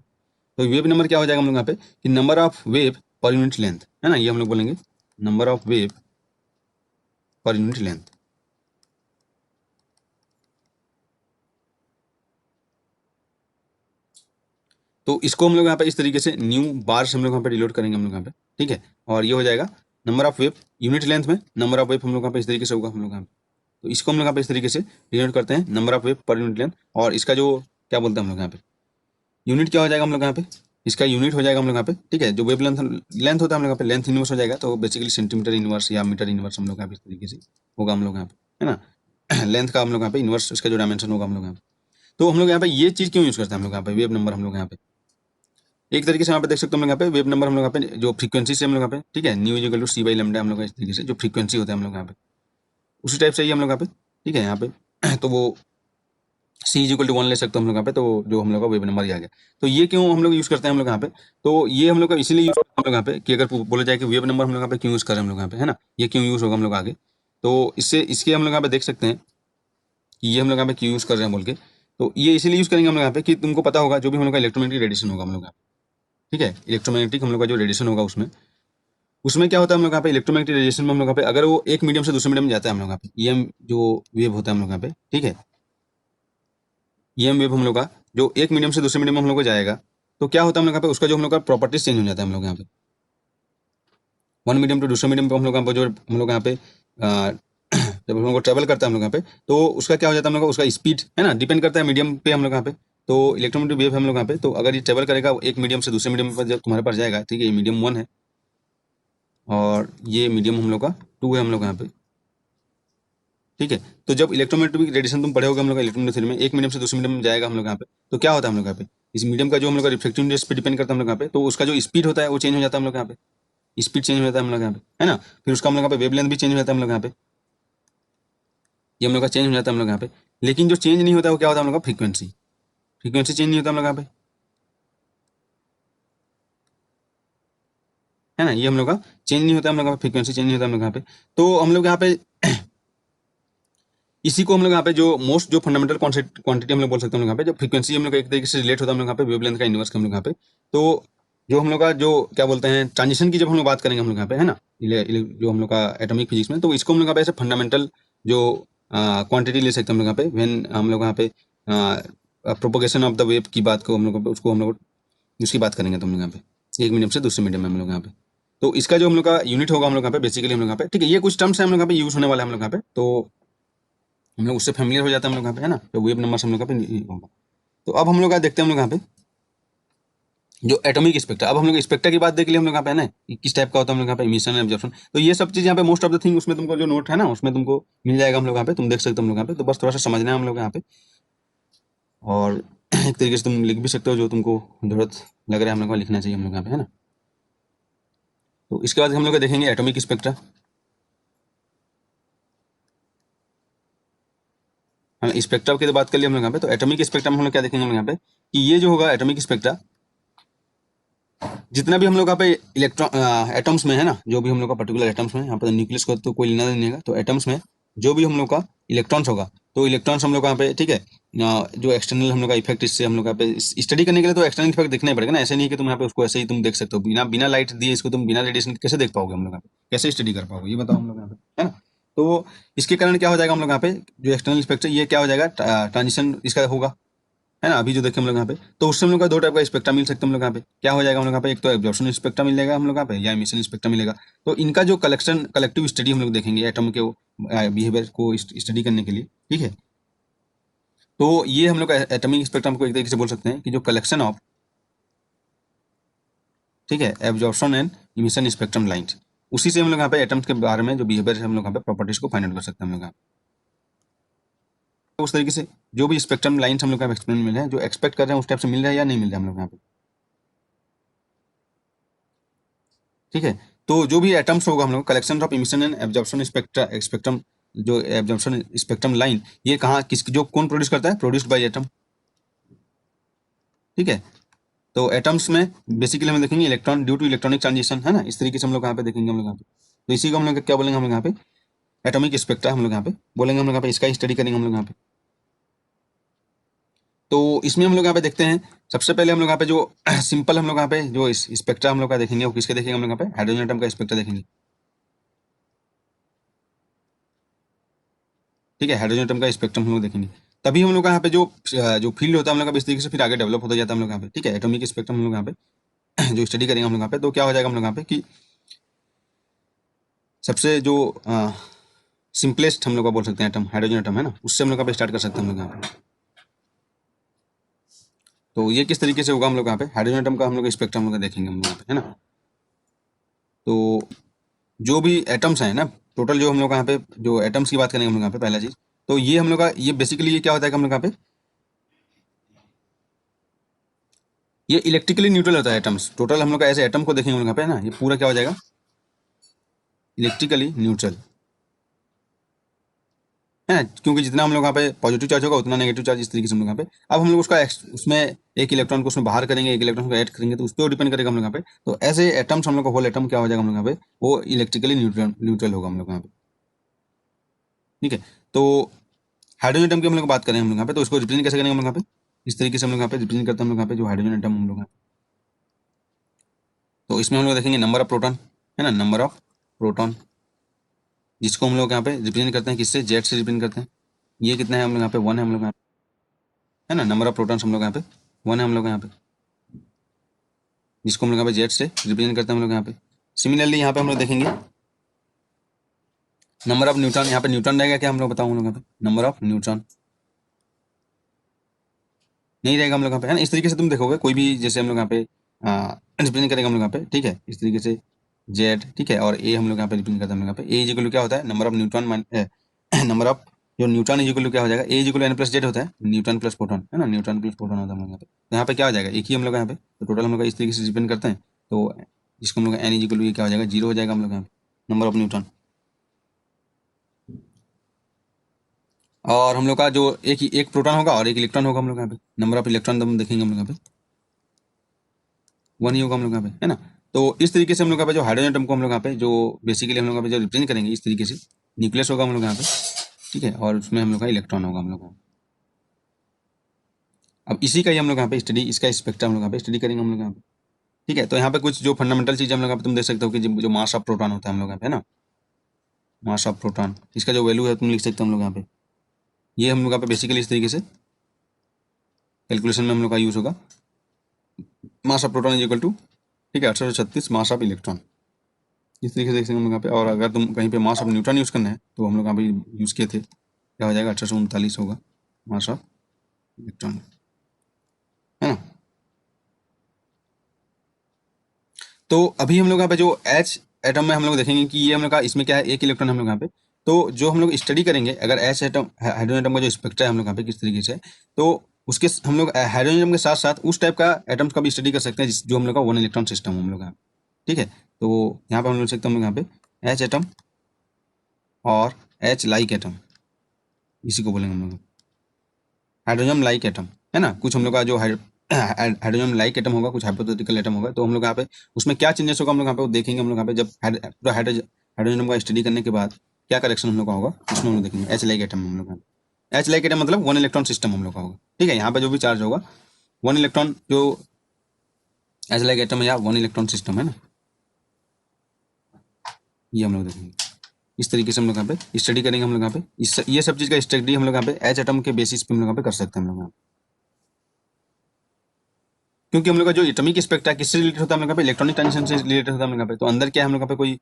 तो वेव नंबर क्या हो जाएगा हम लोग यहाँ पे कि number of wave per unit length, है ना, ये हम लोग बोलेंगे number of wave per unit length. तो इसको हम लोग यहाँ पे इस तरीके से न्यू बार से हम लोग यहाँ पे डिनोट करेंगे हम लोग यहाँ पे, ठीक है। और ये हो जाएगा number of wave unit length में, नंबर ऑफ वेव हम लोग यहाँ पे इस तरीके से होगा हम लोग यहाँ पे। तो इसको हम लोग यहाँ पे इस तरीके से डिनोट करते हैं number of wave per unit length. और इसका जो क्या बोलते हैं हम लोग यहाँ पे यूनिट क्या हो जाएगा हम लोग यहाँ पे, इसका यूनिट हो जाएगा हम लोग यहाँ पे, ठीक है। जो वेव लेंथ लेंथ होता है हम लोग यहाँ पे लेंथ इनवर्स हो जाएगा, तो बेसिकली सेंटीमीटर इनवर्स या मीटर इनवर्स हम लोग यहाँ पे इस तरीके से होगा हम लोग यहाँ पे, है ना। लेंथ का हम लोग यहाँ पे इनवर्स इसका जो डायमेंशन होगा हम लोग यहाँ पे। तो हम लोग यहाँ पे ये चीज़ क्यों यूज़ करते हैं हम लोग यहाँ पे वेव नंबर हम लोग यहाँ पे एक तरीके से यहाँ पे देख सकते हो हम लोग यहाँ पे वेव नंबर हम लोग यहाँ पे जो फ्रीक्वेंसी से हम लोग यहाँ पे, ठीक है, nu equal to C by lambda हम लोग इस तरीके से जो फ्रीक्वेंसी होता है हम लोग यहाँ पे उसी टाइप से ही हम लोग यहाँ पे, ठीक है, यहाँ पे तो वो सी इज इक्वल टू 1 ले सकते हो हम लोग यहाँ पे, तो जो हम लोग का वेव नंबर ही आ गया। तो ये क्यों हम लोग यूज़ करते हैं हम लोग यहाँ पे, तो ये हम लोग का इसीलिए यूज़ करते हैं हम लोग यहाँ पे कि अगर बोला जाए कि वेव नंबर हम लोग यहाँ पे क्यों यूज़ करें हम लोग यहाँ पे, है ना, ये क्यों यूज़ होगा हम लोग आगे। तो इससे इसके हम लोग यहाँ पे देख सकते हैं कि ये हम लोग यहाँ पे क्यों यूज़ कर रहे हैं बोल के। तो ये इसीलिए यूज़ करेंगे हम लोग यहाँ पे कि तुमको पता होगा जो भी हम लोग का इलेक्ट्रोमैग्नेटिक रेडिएशन होगा हम लोग यहाँ पे, ठीक है, इलेक्ट्रोमैग्नेटिक हम लोग का जो रेडिएशन होगा उसमें उसमें क्या होता है हम लोग यहाँ पे इलेक्ट्रोमैग्नेटिक रेडिएशन में हम लोग यहाँ पे अगर वो एक मीडियम से दूसरे मीडियम में जाता है हम लोग यहाँ पे ईएम जो वेव होता है हम लोग यहाँ पे, ठीक है, ईएम वेव हम लोग का जो एक मीडियम से दूसरे मीडियम में हम लोग को जाएगा, तो क्या होता है हम लोग यहाँ पे उसका जो हम लोग का प्रॉपर्टीज चेंज हो जाता है हम लोग यहाँ पे वन मीडियम टू दूसरे मीडियम पे हम लोग यहाँ पे जो हम लोग यहाँ पे जब हम लोग को ट्रेवल करता है हम लोग यहाँ पे, तो उसका क्या हो जाता है हम लोग का उसका स्पीड, है ना, डिपेंड करता है मीडियम पे हम लोग यहाँ पे। तो इलेक्ट्रोमैग्नेटिक वेव हम लोग यहाँ पे, तो अगर ये ट्रेवल करेगा एक मीडियम से दूसरे मीडियम पर जब तुम्हारे पास जाएगा, ठीक है, ये मीडियम 1 है और ये मीडियम हम लोग का 2 है हम लोग यहाँ पे, ठीक है। तो जब इलेक्ट्रोमैग्नेटिक रेडिएशन तुम पढ़े होगे हम लोग इलेक्ट्रोमैग्नेटिक थ्योरी में एक मीडियम से दूसरे मीडियम में जाएगा हम लोग यहाँ पे, तो क्या होता है हम लोग यहाँ पे इस मीडियम का जो हम लोग का रिफ्लेक्टिव इंडेक्स पे डिपेंड करता है हम लोग यहाँ पे, तो उसका जो स्पीड होता है वो चेंज हो जाता है हम लोग यहाँ पे, स्पीड चेंज हो जाता है हम लोग यहाँ पे, है ना। फिर उसका हम लोग यहाँ पे वेवलेंथ भी चेंज हो जाता है हम लोग यहाँ पे, ये हम लोग का चेंज हो जाता है हम लोग यहाँ पे। लेकिन जो चेंज नहीं होता है वो क्या होता है हम लोग का फ्रीक्वेंसी, फ्रीक्वेंसी चेंज नहीं होता हम लोग यहाँ पे, है ना, ये हम लोग का चेंज नहीं होता है हम लोग का फ्रीक्वेंसी चेंज नहीं होता हम लोग यहाँ पे। तो हम लोग यहाँ पे इसी को हम लोग यहाँ पे जो मोस्ट जो फंडामेंटल क्वांटिटी हम लोग बोल सकते हैं हम लोग यहाँ पे जो फ्रीक्वेंसी हम लोग एक तरीके से रिलेट होता है हम लोग यहाँ पे वेवलेंथ का इनवर्स हम लोग यहाँ पे। तो जो हम लोग का जो क्या बोलते हैं ट्रांजिशन की जब हम लोग बात करेंगे हम लोग यहाँ पे, है ना, जो हम लोग का एटॉमिक फिजिक्स में, तो इसको हम लोग यहाँ पे ऐसे फंडामेंटल जो क्वांटिटी ले सकते हैं हम लोग यहाँ पे व्हेन हम लोग यहाँ पे प्रोपोगेशन ऑफ द वेव की बात को हम लोग उसको हम लोग उसकी बात करेंगे तो हम लोग यहाँ पे एक मीडियम से दूसरे मीडियम में हम लोग यहाँ पे। तो इसका जो हम लोग का यूनिट होगा हम लोग यहाँ पे बेसिकली हम लोग यहाँ पे, ठीक है, ये कुछ टर्म्स है हम लोग यहाँ पे यूज होने वाले हम लोग यहाँ पे, तो हम लोग उससे फैमिलियर हो जाते हैं हम लोग यहाँ पे, है ना, तो वेव नंबर हम लोग यहाँ पे होगा। तो अब हम लोग यहाँ देखते हैं हम लोग यहाँ पे जो एटॉमिक स्पेक्ट्रा, अब हम लोग स्पेक्ट्रा की बात देख लिए हम लोग यहाँ पे, है ना, कि किस टाइप का होता है हम लोग यहाँ पे इमिशन एब्जॉर्प्शन। तो ये सब चीज़ यहाँ पे मोस्ट ऑफ द थिंग उसमें तुमको जो नोट है ना उसमें तुमको मिल जाएगा हम लोग यहाँ पे, तुम देख सकते हो हम लोग यहाँ पे, तो बस थोड़ा सा समझना है हम लोग यहाँ पे और एक तरीके से तुम लिख भी सकते हो जो तुमको जरूरत लग रहा है हम लोग को लिखना चाहिए हम लोग यहाँ पे, है ना। तो इसके बाद हम लोग देखेंगे एटॉमिक स्पेक्ट्रा। हम स्पेक्ट्रा की बात कर लिए हम लोग यहाँ पे, तो एटॉमिक स्पेक्ट्रा में हम लोग क्या देखेंगे हम लोग यहाँ पे कि ये जो होगा एटॉमिक स्पेक्ट्रा जितना भी हम लोग यहाँ पे इलेक्ट्रॉन एटम्स में, है ना, जो भी हम लोग का पर्टिकुलर एटम्स में, यहाँ पर न्यूक्लियस को तो कोई लेना नहीं है, तो एटम्स में जो भी हम लोग का इलेक्ट्रॉन्स होगा, तो इलेक्ट्रॉन्स हम लोग यहाँ पे, ठीक है, जो एक्सटर्नल हम लोग का इफेक्ट इससे हम लोग यहाँ पे स्टडी करने के लिए तो एक्सटर्नल इफेक्ट देखना ही पड़ेगा ना, ऐसे नहीं कि तुम यहाँ पे उसको ऐसे ही तुम देख सकते हो बिना बिना लाइट दिए इसको तुम बिना रेडिएशन कैसे देख पाओगे हम लोग यहाँ पे, कैसे स्टडी कर पाओगे ये बताओ हम लोग यहाँ पे, है ना। तो इसके कारण क्या हो जाएगा हम लोग यहाँ पे जो एक्सटर्नल इफेक्ट है ये क्या हो जाएगा ट्रांजिशन इसका होगा, है ना, अभी जो देखें हम लोग यहाँ पे, तो उससे हम लोग का दो टाइप का स्पेक्ट्रा मिल सकता है हम लोग यहाँ पे, क्या हो जाएगा हम लोग यहाँ पे एक तो एब्जॉर्प्शन स्पेक्ट्रा मिलेगा हम लोग यहाँ पे या एमिशन स्पेक्ट्रा मिलेगा। तो इनका जो कलेक्टिव स्टडी हम लोग देखेंगे एटम के बिहेवियर को स्टडी करने के लिए, ठीक है। तो ये हम लोग का एटॉमिक स्पेक्ट्रम को एक तरीके से बोल सकते हैं कि जो कलेक्शन ऑफ, ठीक है, absorption and emission spectrum lines, उसी से हम लोग यहाँ पे एटम्स के बारे में जो बिहेवियर है हम लोग यहाँ पे प्रॉपर्टीज को फाइंड आउट कर सकते हैं हम लोग यहाँ पे। उस तरीके से जो भी स्पेक्ट्रम लाइन्स हम लोग का एक्सपेरिमेंट मिल रहे हैं जो एक्सपेक्ट कर रहे हैं उस टाइप से मिल रहा है या नहीं मिल रहा है हम लोग यहाँ पे, ठीक है। तो जो भी एटम्स होगा हम लोग collection of emission and absorption spectrum जो एब्जॉर्प्शन स्पेक्ट्रम लाइन ये कहाँ किस जो कौन प्रोड्यूस करता है, प्रोड्यूस्ड बाय एटम, ठीक है। तो एटम्स में बेसिकली हम देखेंगे electron due to electronic transition, है ना, इस तरीके से हम लोग यहाँ पे देखेंगे हम लोग यहाँ पे। तो इसी को हम लोग क्या बोलेंगे हम लोग यहाँ पे एटॉमिक स्पेक्ट्रा हम लोग यहाँ पे बोलेंगे हम लोग यहाँ पे, इसका स्टडी करेंगे हम लोग यहाँ पे। तो इसमें हम लोग यहाँ पे देखते हैं, सबसे पहले हम लोग यहाँ पे जो सिंपल हम लोग यहाँ पे जो स्पेक्ट्रा हम लोग का देखेंगे, वो किसके देखेंगे हम लोग यहाँ पे, हाइड्रोजन एटम का स्पेक्ट्रा देखेंगे। ठीक है, हाइड्रोजन एटम का स्पेक्ट्रम हम लोग देखेंगे, तभी हम लोग का यहाँ पे जो फील्ड होता है हम लोग का इस तरीके से फिर आगे डेवलप होता जाता है हम लोग यहाँ पे। ठीक है, एटॉमिक स्पेक्ट्रम हम लोग यहाँ पे जो स्टडी करेंगे हम लोग यहाँ पे, तो क्या हो जाएगा हम लोग यहाँ पे कि सबसे जो सिंपलेस्ट हम लोग का बोल सकते हैं एटम, हाइड्रोजन एटम है ना, उससे हम लोग यहाँ पे स्टार्ट कर सकते हैं हम लोग यहाँ पे। तो ये किस तरीके से होगा हम लोग यहाँ पे, हाइड्रोजन एटम का हम लोग स्पेक्ट्रम हम लोग देखेंगे हम लोग यहाँ पे, है ना। तो जो भी एटम्स हैं ना, टोटल जो हम लोग यहाँ पे जो एटम्स की बात करेंगे हम लोग यहाँ पे, पहला चीज तो ये हम लोग का ये बेसिकली ये क्या होता है कि हम लोग यहाँ पे ये इलेक्ट्रिकली न्यूट्रल होता है एटम्स, टोटल हम लोग का ऐसे एटम को देखेंगे हम लोग यहाँ पे ना, ये पूरा क्या हो जाएगा, इलेक्ट्रिकली न्यूट्रल, है ना, क्योंकि जितना हम लोग यहाँ पे पॉजिटिव चार्ज होगा उतना नेगेटिव चार्ज, इस तरीके से हम लोग यहाँ पे। अब हम लोग उसका उसमें एक इलेक्ट्रॉन को उसमें बाहर करेंगे, एक इलेक्ट्रॉन को ऐड करेंगे, तो उस पर डिपेंड करेगा हम लोग यहाँ पे। तो ऐसे एटम्स हम लोग का होल एटम क्या हो जाएगा हम लोग यहाँ पे, वो इलेक्ट्रिकली न्यूट्रल न्यूट्रल होगा हम लोग यहाँ पे। ठीक है, तो हाइड्रोजन एटम की हम लोग बात करें हम लोग यहाँ पे, तो उसको रिप्रेजेंट कैसे करेंगे हम लोग यहाँ पे, इस तरीके से हम लोग यहाँ पे रिप्रेजेंट करते हैं हम लोग यहाँ पे जो हाइड्रोजन एटम हम लोग यहाँ पे। तो इसमें हम लोग देखेंगे नंबर ऑफ प्रोटॉन, है ना, नंबर ऑफ प्रोटॉन, जिसको हम लोग यहाँ पे रिप्रेजेंट करते हैं किससे, जेड से रिप्रेजेंट करते हैं। ये कितना है हम लोग यहाँ पे, 1 है हम लोग यहाँ पे, है ना, नंबर ऑफ प्रोटॉन्स हम लोग यहाँ पे 1 है हम लोग यहाँ पे, जिसको हम लोग यहाँ पे जेड से रिप्रेजेंट करते हैं हम लोग यहाँ पे। सिमिलरली यहाँ पे हम लोग देखेंगे नंबर ऑफ न्यूट्रॉन, यहाँ पे न्यूट्रॉन रहेगा क्या हम लोग बताऊँ हम लोग यहाँ पे, नंबर ऑफ न्यूट्रॉन नहीं रहेगा हम लोग यहाँ पे, है ना। इस तरीके से तुम देखोगे कोई भी जैसे हम लोग यहाँ पे रिप्रेजेंट करेंगे हम लोग यहाँ पे, ठीक है, इस तरीके से जेड, ठीक है, और ए हम लोग यहाँ पे रिप्रेजेंट करते हैं हम लोग यहाँ पे। ए इक्वल टू क्या होता है, number of neutron number of जो न्यूट्रॉन इक्वल टू क्या हो जाएगा, A equal to N plus Z होता है, न्यूट्रॉन प्लस प्रोटॉन, है ना, न्यूट्रॉन प्लस प्रोटॉन होता है हम लोग यहाँ पे। तो यहाँ पे क्या हो जाएगा, एक ही हम लोग यहाँ पे, तो टोटल हम लोग इस तरीके से रिप्रेजेंट करते हैं, तो जिसको हम लोग एन इक्वल टू क्या हो जाएगा, 0 हो जाएगा हम लोग यहाँ पे, नंबर ऑफ न्यूट्रॉन। और हम लोग का जो एक प्रोटॉन होगा और एक इलेक्ट्रॉन होगा हम लोग यहाँ पे, नंबर ऑफ इलेक्ट्रॉन हम देखेंगे हम लोग यहाँ पे 1 ही होगा हम लोग यहाँ पे, है ना। तो इस तरीके से हम लोग यहाँ पे जो हाइड्रोजन एटम को हम लोग यहाँ पे जो बेसिकली हम लोग यहाँ पे जो रिप्रेजेंट करेंगे इस तरीके से, न्यूक्लियस होगा हम लोग यहाँ पे, ठीक है, और उसमें हम लोग का इलेक्ट्रॉन होगा हम लोग का। अब इसी का ही हम लोग यहाँ पे स्टडी, इसका स्पेक्ट्रम हम लोग यहाँ पे स्टडी करेंगे हम लोग यहाँ पे। ठीक है, तो यहाँ पे कुछ जो फंडामेंटल चीज़ हम लोग यहाँ पे तुम देख सकते हो कि जो मास ऑफ प्रोटॉन होता है हम लोग यहाँ पे, है ना, मास ऑफ प्रोटॉन, इसका जो वैल्यू है तुम लिख सकते हो हम लोग यहाँ पे। ये हम लोग यहाँ पे बेसिकली इस तरीके से कैलकुलेशन में हम लोग का यूज़ होगा, mass of proton is equal to, ठीक है, 836 मास ऑफ इलेक्ट्रॉन, इस तरीके से देख सकते हैं हम लोग यहाँ पे। और अगर तुम कहीं पे मास ऑफ न्यूट्रॉन यूज़ करना है तो हम लोग यहाँ पे यूज़ किए थे, क्या हो जाएगा, 839 होगा मास ऑफ इलेक्ट्रॉन, है ना। तो अभी हम लोग यहाँ पे जो एच एटम में हम लोग देखेंगे कि ये हम लोग का इसमें क्या है, एक इलेक्ट्रॉन हम लोग यहाँ पे। तो जो हम लोग स्टडी करेंगे अगर एच एटम हाइड्रोजन एटम का जो स्पेक्ट्रा है हम लोग यहाँ पे किस तरीके से, तो उसके हम लोग हाइड्रोजन एटम के साथ साथ उस टाइप का एटम्स का भी स्टडी कर सकते हैं जो हम लोग का 1 इलेक्ट्रॉन सिस्टम हम लोग यहाँ, ठीक है। तो यहाँ पे हम लोग सकते हैं हम लोग यहाँ पे एच एटम और एच लाइक एटम, इसी को बोलेंगे हम लोग हाइड्रोजन लाइक एटम, है ना। कुछ हम लोग का जो हाइड्रोजन लाइक एटम होगा, कुछ हाइपोथेटिकल एटम होगा, तो हम लोग यहाँ पे उसमें क्या चेंजेस होगा हम लोग यहाँ पे वो देखेंगे हम लोग यहाँ पे, जब पूरा हाइड्रोजन का स्टडी करने के बाद क्या करेक्शन हम लोग का होगा उसमें हम लोग देखेंगे। एच लाइक एटम हम लोग यहाँ पे, एच लाइक एटम मतलब 1 इलेक्ट्रॉन सिस्टम हम लोग का होगा, ठीक है। यहाँ पे जो भी चार्ज होगा 1 इलेक्ट्रॉन, जो एच लाइक एटम है या 1 इलेक्ट्रॉन सिस्टम है ना, ये हम लोग देखेंगे। इस तरीके से हम लोग यहाँ पे स्टडी करेंगे हम लोग यहाँ पे, ये सब चीज़ का स्टडी हम लोग यहाँ पे एच एटम के बेसिस पे हम लोग यहाँ पे कर सकते हैं हम लोग यहाँ पे। क्योंकि हम लोग का जो एटॉमिक स्पेक्ट्रा किससे रिलेटेड होता है हम लोग यहाँ पे, इलेक्ट्रॉनिक ट्रांजिशन से रिलेटेड होता है हम लोग यहाँ पे। तो अंदर क्या है हम लोग यहाँ पे कोई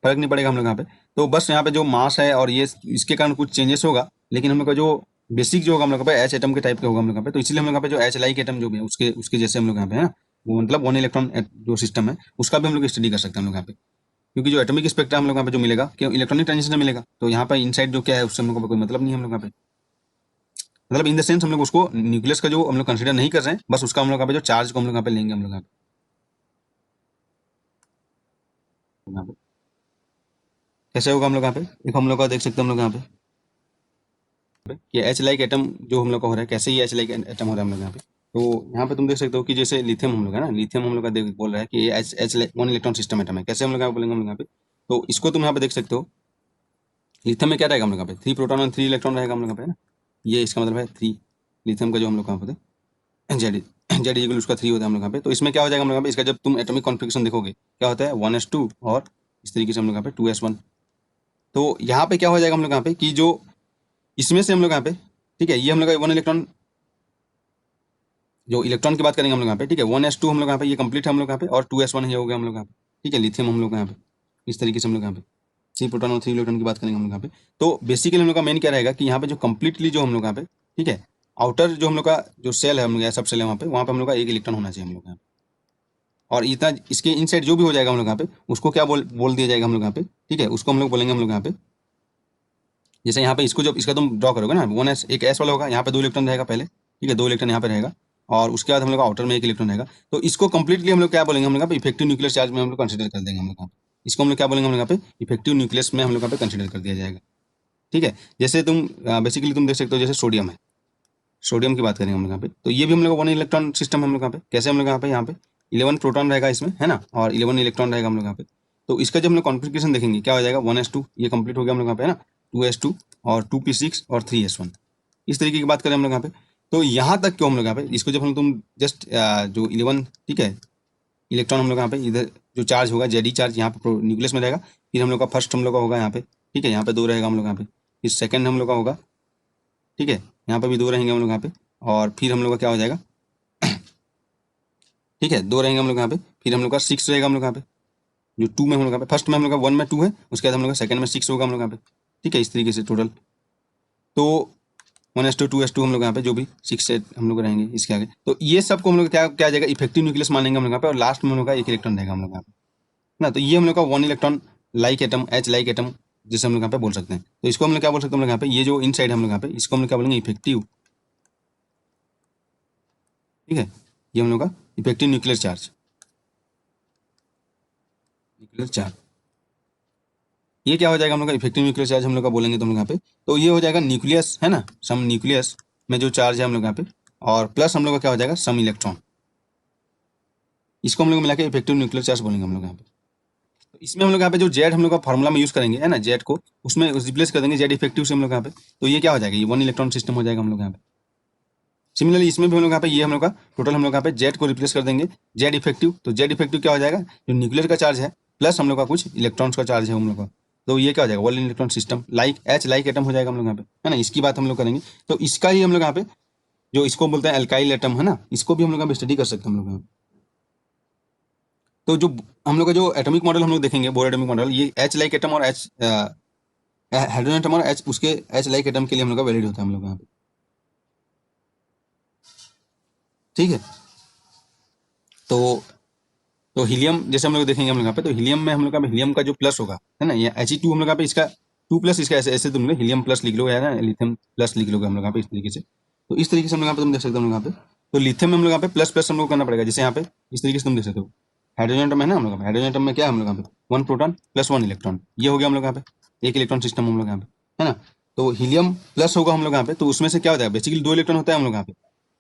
फर्क नहीं पड़ेगा हम लोग यहाँ पे, तो बस यहाँ पे जो मास है और ये इसके कारण कुछ चेंजेस होगा, लेकिन हम लोग का जो बेसिक जो होगा हम लोग पे एच एटम के टाइप के होगा हम लोग यहाँ पे। तो इसलिए हम लोग यहाँ पे जो एच लाइक एटम जो भी है उसके उसके जैसे हम लोग यहाँ पे है ना, वो मतलब 1 इलेक्ट्रॉन जो सिस्टम है उसका भी हम लोग स्टडी कर सकते हैं हम लोग यहाँ पे। क्योंकि जो एटॉमिक स्पेक्ट्रा हम लोग यहाँ पे जो मिलेगा क्यों इलेक्ट्रॉनिक ट्रांजिशन मिलेगा, तो यहाँ पे इनसाइड जो क्या है उससे हम लोग को कोई मतलब नहीं है हम लोग यहाँ पे, मतलब इन द सेंस हम लोग उसको न्यूक्लियस का जो हम लोग कंसीडर नहीं कर रहे हैं, बस उसका हम लोग यहाँ पे जो चार्ज को हम लोग यहाँ पे लेंगे हम लोग यहाँ पे। कैसे होगा हम लोग यहाँ पे, एक हम लोग का देख सकते हैं हम लोग यहाँ पे कि एच लाइक एटम जो हम लोग का हो रहा है, कैसे ये एच लाइक एटम हो रहा है हम लोग यहाँ पे। तो यहाँ पे तुम देख सकते हो कि जैसे लिथियम हम लोग है ना, लिथियम हम लोग का बोल रहा है कि ये H like 1 electron system atom है। कैसे हम लोग यहाँ पे बोलेंगे हम लोग यहाँ पे, तो इसको तुम यहाँ पे देख सकते हो, लिथियम में क्या रहेगा हम लोग यहाँ पे 3 प्रोटॉन और 3 इलेक्ट्रॉन रहेगा हम लोग यहाँ पे, है ना। ये इसका मतलब है 3, लिथियम का जो हम लोग कहाँ पे जेड जेड इक्वल उसका 3 होता है हम लोग यहाँ पे। तो इसमें क्या हो जाएगा हम लोग यहाँ पे, इसका जब तुम एटॉमिक कॉन्फ़िगरेशन देखोगे क्या होता है 1s2 और इस तरीके से हम लोग यहाँ पे 2s1। तो यहाँ पे क्या हो जाएगा हम लोग यहाँ पे कि जो इसमें से हम लोग यहाँ पे, ठीक है, ये हम लोग का 1 इलेक्ट्रॉन, जो इलेक्ट्रॉन की बात करेंगे हम लोग यहाँ पे, ठीक है, 1s2 हम लोग यहाँ पे ये कंप्लीट है हम लोग यहाँ पे, और 2s1 ये हो गया हम लोग यहाँ पे, ठीक है, लिथियम हम लोग यहाँ पे इस तरीके से हम लोग यहाँ पे 3 प्रोटॉन और 3 इलेक्ट्रॉन की बात करेंगे हम लोग यहाँ पे। तो बेसिकली हम लोग का मेन क्या रहेगा कि यहाँ पे जो कंप्लीटली जो हम लोग यहाँ पे, ठीक है, आउटर जो हम लोग का जो सेल है हम लोग सब सेल है वहाँ पे हम लोग का 1 इलेक्ट्रॉन होना चाहिए हम लोग यहाँ पे। और इतना इसके इनसाइड जो भी हो जाएगा हम लोग यहाँ पे उसको क्या बोल दिया जाएगा हम लोग यहाँ पे, ठीक है, उसको हम लोग बोलेंगे हम लोग यहाँ पे, जैसे यहाँ पे इसको जब इसका तुम ड्रॉ करोगे ना 1s, एक s वाला होगा, यहाँ पे 2 इलेक्ट्रॉन रहेगा पहले, ठीक है, 2 इलेक्ट्रॉन यहाँ पे रहेगा, और उसके बाद हम लोग का आउटर में 1 इलेक्ट्रॉन रहेगा। तो इसको कंप्लीटली हम लोग क्या बोलेंगे हम लोग यहाँ पे इफेक्टिव न्यूक्लियर चार्ज में हम लोग कंसिडर कर देंगे हम लोग यहाँ पे। इसको हम लोग क्या बोलेंगे हम लोग यहाँ पे इफेक्टिव न्यूक्लियस में हम लोग यहाँ पे कंसिडर कर दिया जाएगा, ठीक है। जैसे तुम बेसिकली तुम देख सकते हो जैसे सोडियम है, सोडियम की बात करेंगे हम लोग यहाँ पे, तो ये भी हम लोग 1 इलेक्ट्रॉन सिस्टम है हम लोग यहाँ पे। कैसे हम लोग यहाँ पे 11 प्रोटॉन रहेगा इसमें, है ना, और 11 इलेक्ट्रॉन रहेगा हम लोग यहाँ पे। तो इसका जब हम लोग कॉन्फ़िगरेशन देखेंगे क्या हो जाएगा 1s2 ये कंप्लीट हो गया हम लोग यहाँ पे, है ना, 2s2 और 2p6 और 3s1, इस तरीके की बात करें हम लोग यहाँ पे। तो यहाँ तक क्यों हम लोग यहाँ पे इसको जब हम तुम जस्ट जो 11, ठीक है, इलेक्ट्रॉन हम लोग यहाँ पे इधर जो चार्ज होगा जेडी चार्ज यहाँ पे न्यूक्लियस में रहेगा, फिर हम लोग का फर्स्ट हम लोग का होगा यहाँ पे, ठीक है, यहाँ पे 2 रहेगा हम लोग यहाँ पे, फिर सेकंड हम लोग का होगा, ठीक है, यहाँ पे भी 2 रहेंगे हम लोग यहाँ पे, और फिर हम लोग का क्या हो जाएगा, ठीक है, 2 रहेंगे हम लोग यहाँ पे, फिर हम लोग का 6 रहेगा हम लोग यहाँ पे, जो 2 में हम लोग यहाँ पे, फर्स्ट में हम लोग का 1 में 2 है, उसके बाद हम लोग का सेकंड में 6 होगा हम लोग यहाँ पे, ठीक है, इस तरीके से टोटल। तो 1s2 2s2 हम लोग यहाँ पे जो भी 6 से हम लोग रहेंगे इसके आगे। तो ये सबको हम लोग क्या क्या जाएगा इफेक्टिव न्यूक्लियस मानेंगे हम लोग यहाँ पे, और लास्ट में हम लोग का 1 इलेक्ट्रॉन रहेगा हम लोग यहाँ पे ना। तो ये हम लोग का 1 electron like atom, H like atom जिसे हम लोग यहाँ पे बोल सकते हैं। तो इसको हम लोग क्या बोल सकते हैं हम लोग यहाँ पे, ये जो इन साइड हम लोग यहाँ पे इसको हम लोग क्या बोलेंगे इफेक्टिव, ठीक है, ये हम लोग का effective nuclear charge, nuclear charge ये क्या हो जाएगा हम लोग का इफेक्टिव न्यूक्लियर चार्ज हम लोग का बोलेंगे तो हम लोग यहाँ पे। तो ये हो जाएगा न्यूक्लियस, है ना, सम न्यूक्लियस में जो चार्ज है हम लोग यहाँ पे, और प्लस हम लोग का क्या हो जाएगा सम इलेक्ट्रॉन, इसको हम लोग मिला के इफेक्टिव न्यूक्लियर चार्ज बोलेंगे हम लोग यहाँ पे। तो इसमें हम लोग यहाँ पे जो जेड हम लोग का फॉर्मुला में यूज करेंगे, है ना, जेड को उसमें रिप्लेस कर देंगे जेड इफेक्टिव से हम लोग यहाँ पे। तो ये क्या हो जाएगा, ये 1 इलेक्ट्रॉन सिस्टम हो जाएगा हम लोग यहाँ पे। सिमिलरली इसमें भी हम लोग यहाँ पे ये हम लोग का टोटल हम लोग यहाँ पे जेड को रिप्लेस कर देंगे जेड इफेक्टिव। तो जेड इफेक्टिव क्या हो जाएगा, जो न्यूक्लियर का चार्ज है प्लस हम लोग का कुछ इलेक्ट्रॉन्स का चार्ज है हम लोग का। तो ये क्या हो जाएगा 1 electron system like H like atom हो जाएगा हम लोग यहाँ पे, है ना, इसकी बात हम लोग करेंगे। तो इसका ही हम लोग यहाँ पे जो इसको बोलते हैं एल्काइल एटम, है ना, इसको भी हम लोग यहाँ पे स्टडी कर सकते हैं हम लोग यहाँ पे। तो जो हम लोग का जो एटॉमिक मॉडल हम लोग देखेंगे बोर एटॉमिक मॉडल, ये एच लाइक एटम और एच हाइड्रोजन एटम और एच उसके एच लाइक एटम के लिए हम लोग का वैलिड होता है हम लोग यहाँ पे, ठीक है। तो तो हीलियम जैसे हम लोग देखेंगे हम लोग यहाँ पे, तो हीलियम में हम लोग का हीलियम का जो प्लस होगा, है ना, ये He2 हम लोग यहाँ पे इसका 2 प्लस इसका ऐसे ऐसे तुम लोग हीलियम प्लस लिख लो या ना लिथियम प्लस लिख लोगे हम लोग यहाँ पे इस तरीके से। तो इस तरीके से हम लोग यहाँ पे तुम देख सकते हो हम लोग यहाँ पे। तो लिथियम में हम लोग यहाँ पे प्लस प्लस हम लोग करना पड़ेगा, जैसे यहाँ पे इस तरीके से तुम देख सकते हो। हाइड्रोजन एटम है ना हम लोग, हाइड्रोजन एटम में क्या है हम लोग यहाँ पे 1 प्रोटॉन प्लस 1 इलेक्ट्रॉन, ये हो गया हम लोग यहाँ पे 1 इलेक्ट्रॉन सिस्टम हम लोग यहाँ पे, है ना। तो हीलियम प्लस होगा हम लोग यहाँ पे, तो उसमें से क्या होता है बेसिकली 2 इलेक्ट्रॉन होता है हम लोग यहाँ पे,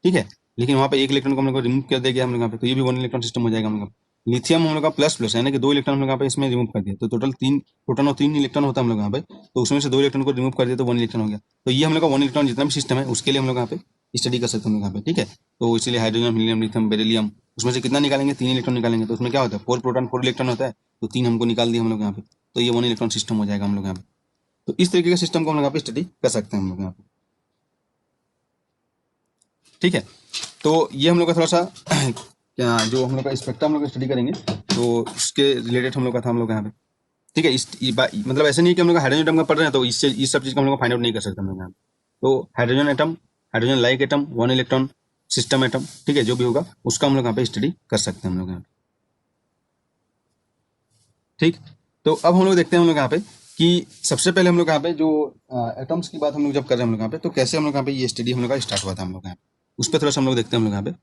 ठीक है, लेकिन वहाँ पे 1 इलेक्ट्रॉन को हम लोग को रिमूव कर देगा हम लोग यहाँ पे, तो ये भी 1 इलेक्ट्रॉन सिस्टम हो जाएगा हम लोग। लिथियम हम लोग का प्लस प्लस यानी कि 2 इलेक्ट्रॉन हम लोग यहाँ पे इसमें रिमूव कर दिया, तो टोटल 3 प्रोटॉन और 3 इलेक्ट्रॉन होता है हम लोग यहाँ पे। तो उसमें से 2 इलेक्ट्रॉन को रिमूव कर दिया तो 1 इलेक्ट्रॉन हो गया। तो ये हम लोग का 1 इलेक्ट्रॉन जितना भी सिस्टम है उसके लिए हम लोग यहाँ पे स्टडी कर सकते हैं हम लोग यहाँ पे, ठीक है। तो इसलिए हाइड्रोजन हीलियम लिथियम बेरिलियम उसमें से कितना निकालेंगे 3 इलेक्ट्रॉन निकालेंगे, तो उसमें क्या होता है 4 प्रोटॉन 4 इलेक्ट्रॉन होता है, तो 3 हमको निकाल दिया हम लोग यहाँ पे, तो ये 1 इलेक्ट्रॉन सिस्टम हो जाएगा हम लोग यहाँ पे। तो इस तरीके के सिस्टम को हम लोग यहाँ पे स्टडी कर सकते हैं हम लोग यहाँ पे, ठीक है। तो ये हम लोग का थोड़ा सा क्या जो हम लोग का स्पेक्ट्रम हम लोग स्टडी करेंगे तो उसके रिलेटेड हम लोग का था हम लोग यहाँ पे, ठीक है। मतलब ऐसे नहीं कि हम लोग हाइड्रोजन एटम का पढ़ रहे हैं तो इससे इस सब चीज़ का हम लोग फाइंड आउट नहीं कर सकते हम लोग यहाँ पे। तो hydrogen atom, hydrogen like atom, 1 electron system atom, ठीक है, जो भी होगा उसका हम लोग यहाँ पे स्टडी कर सकते हैं हम लोग यहाँ पे, ठीक। तो अब हम लोग देखते हैं हम लोग यहाँ पे कि सबसे पहले हम लोग यहाँ पे जो एटम्स की बात हम लोग जब कर रहे हैं हम लोग यहाँ पे, तो कैसे हम लोग यहाँ पे ये स्टडी हम लोग का स्टार्ट हुआ था हम लोग यहाँ पे, उस पर थोड़ा सा हम लोग देखते हैं हम लोग यहाँ पे।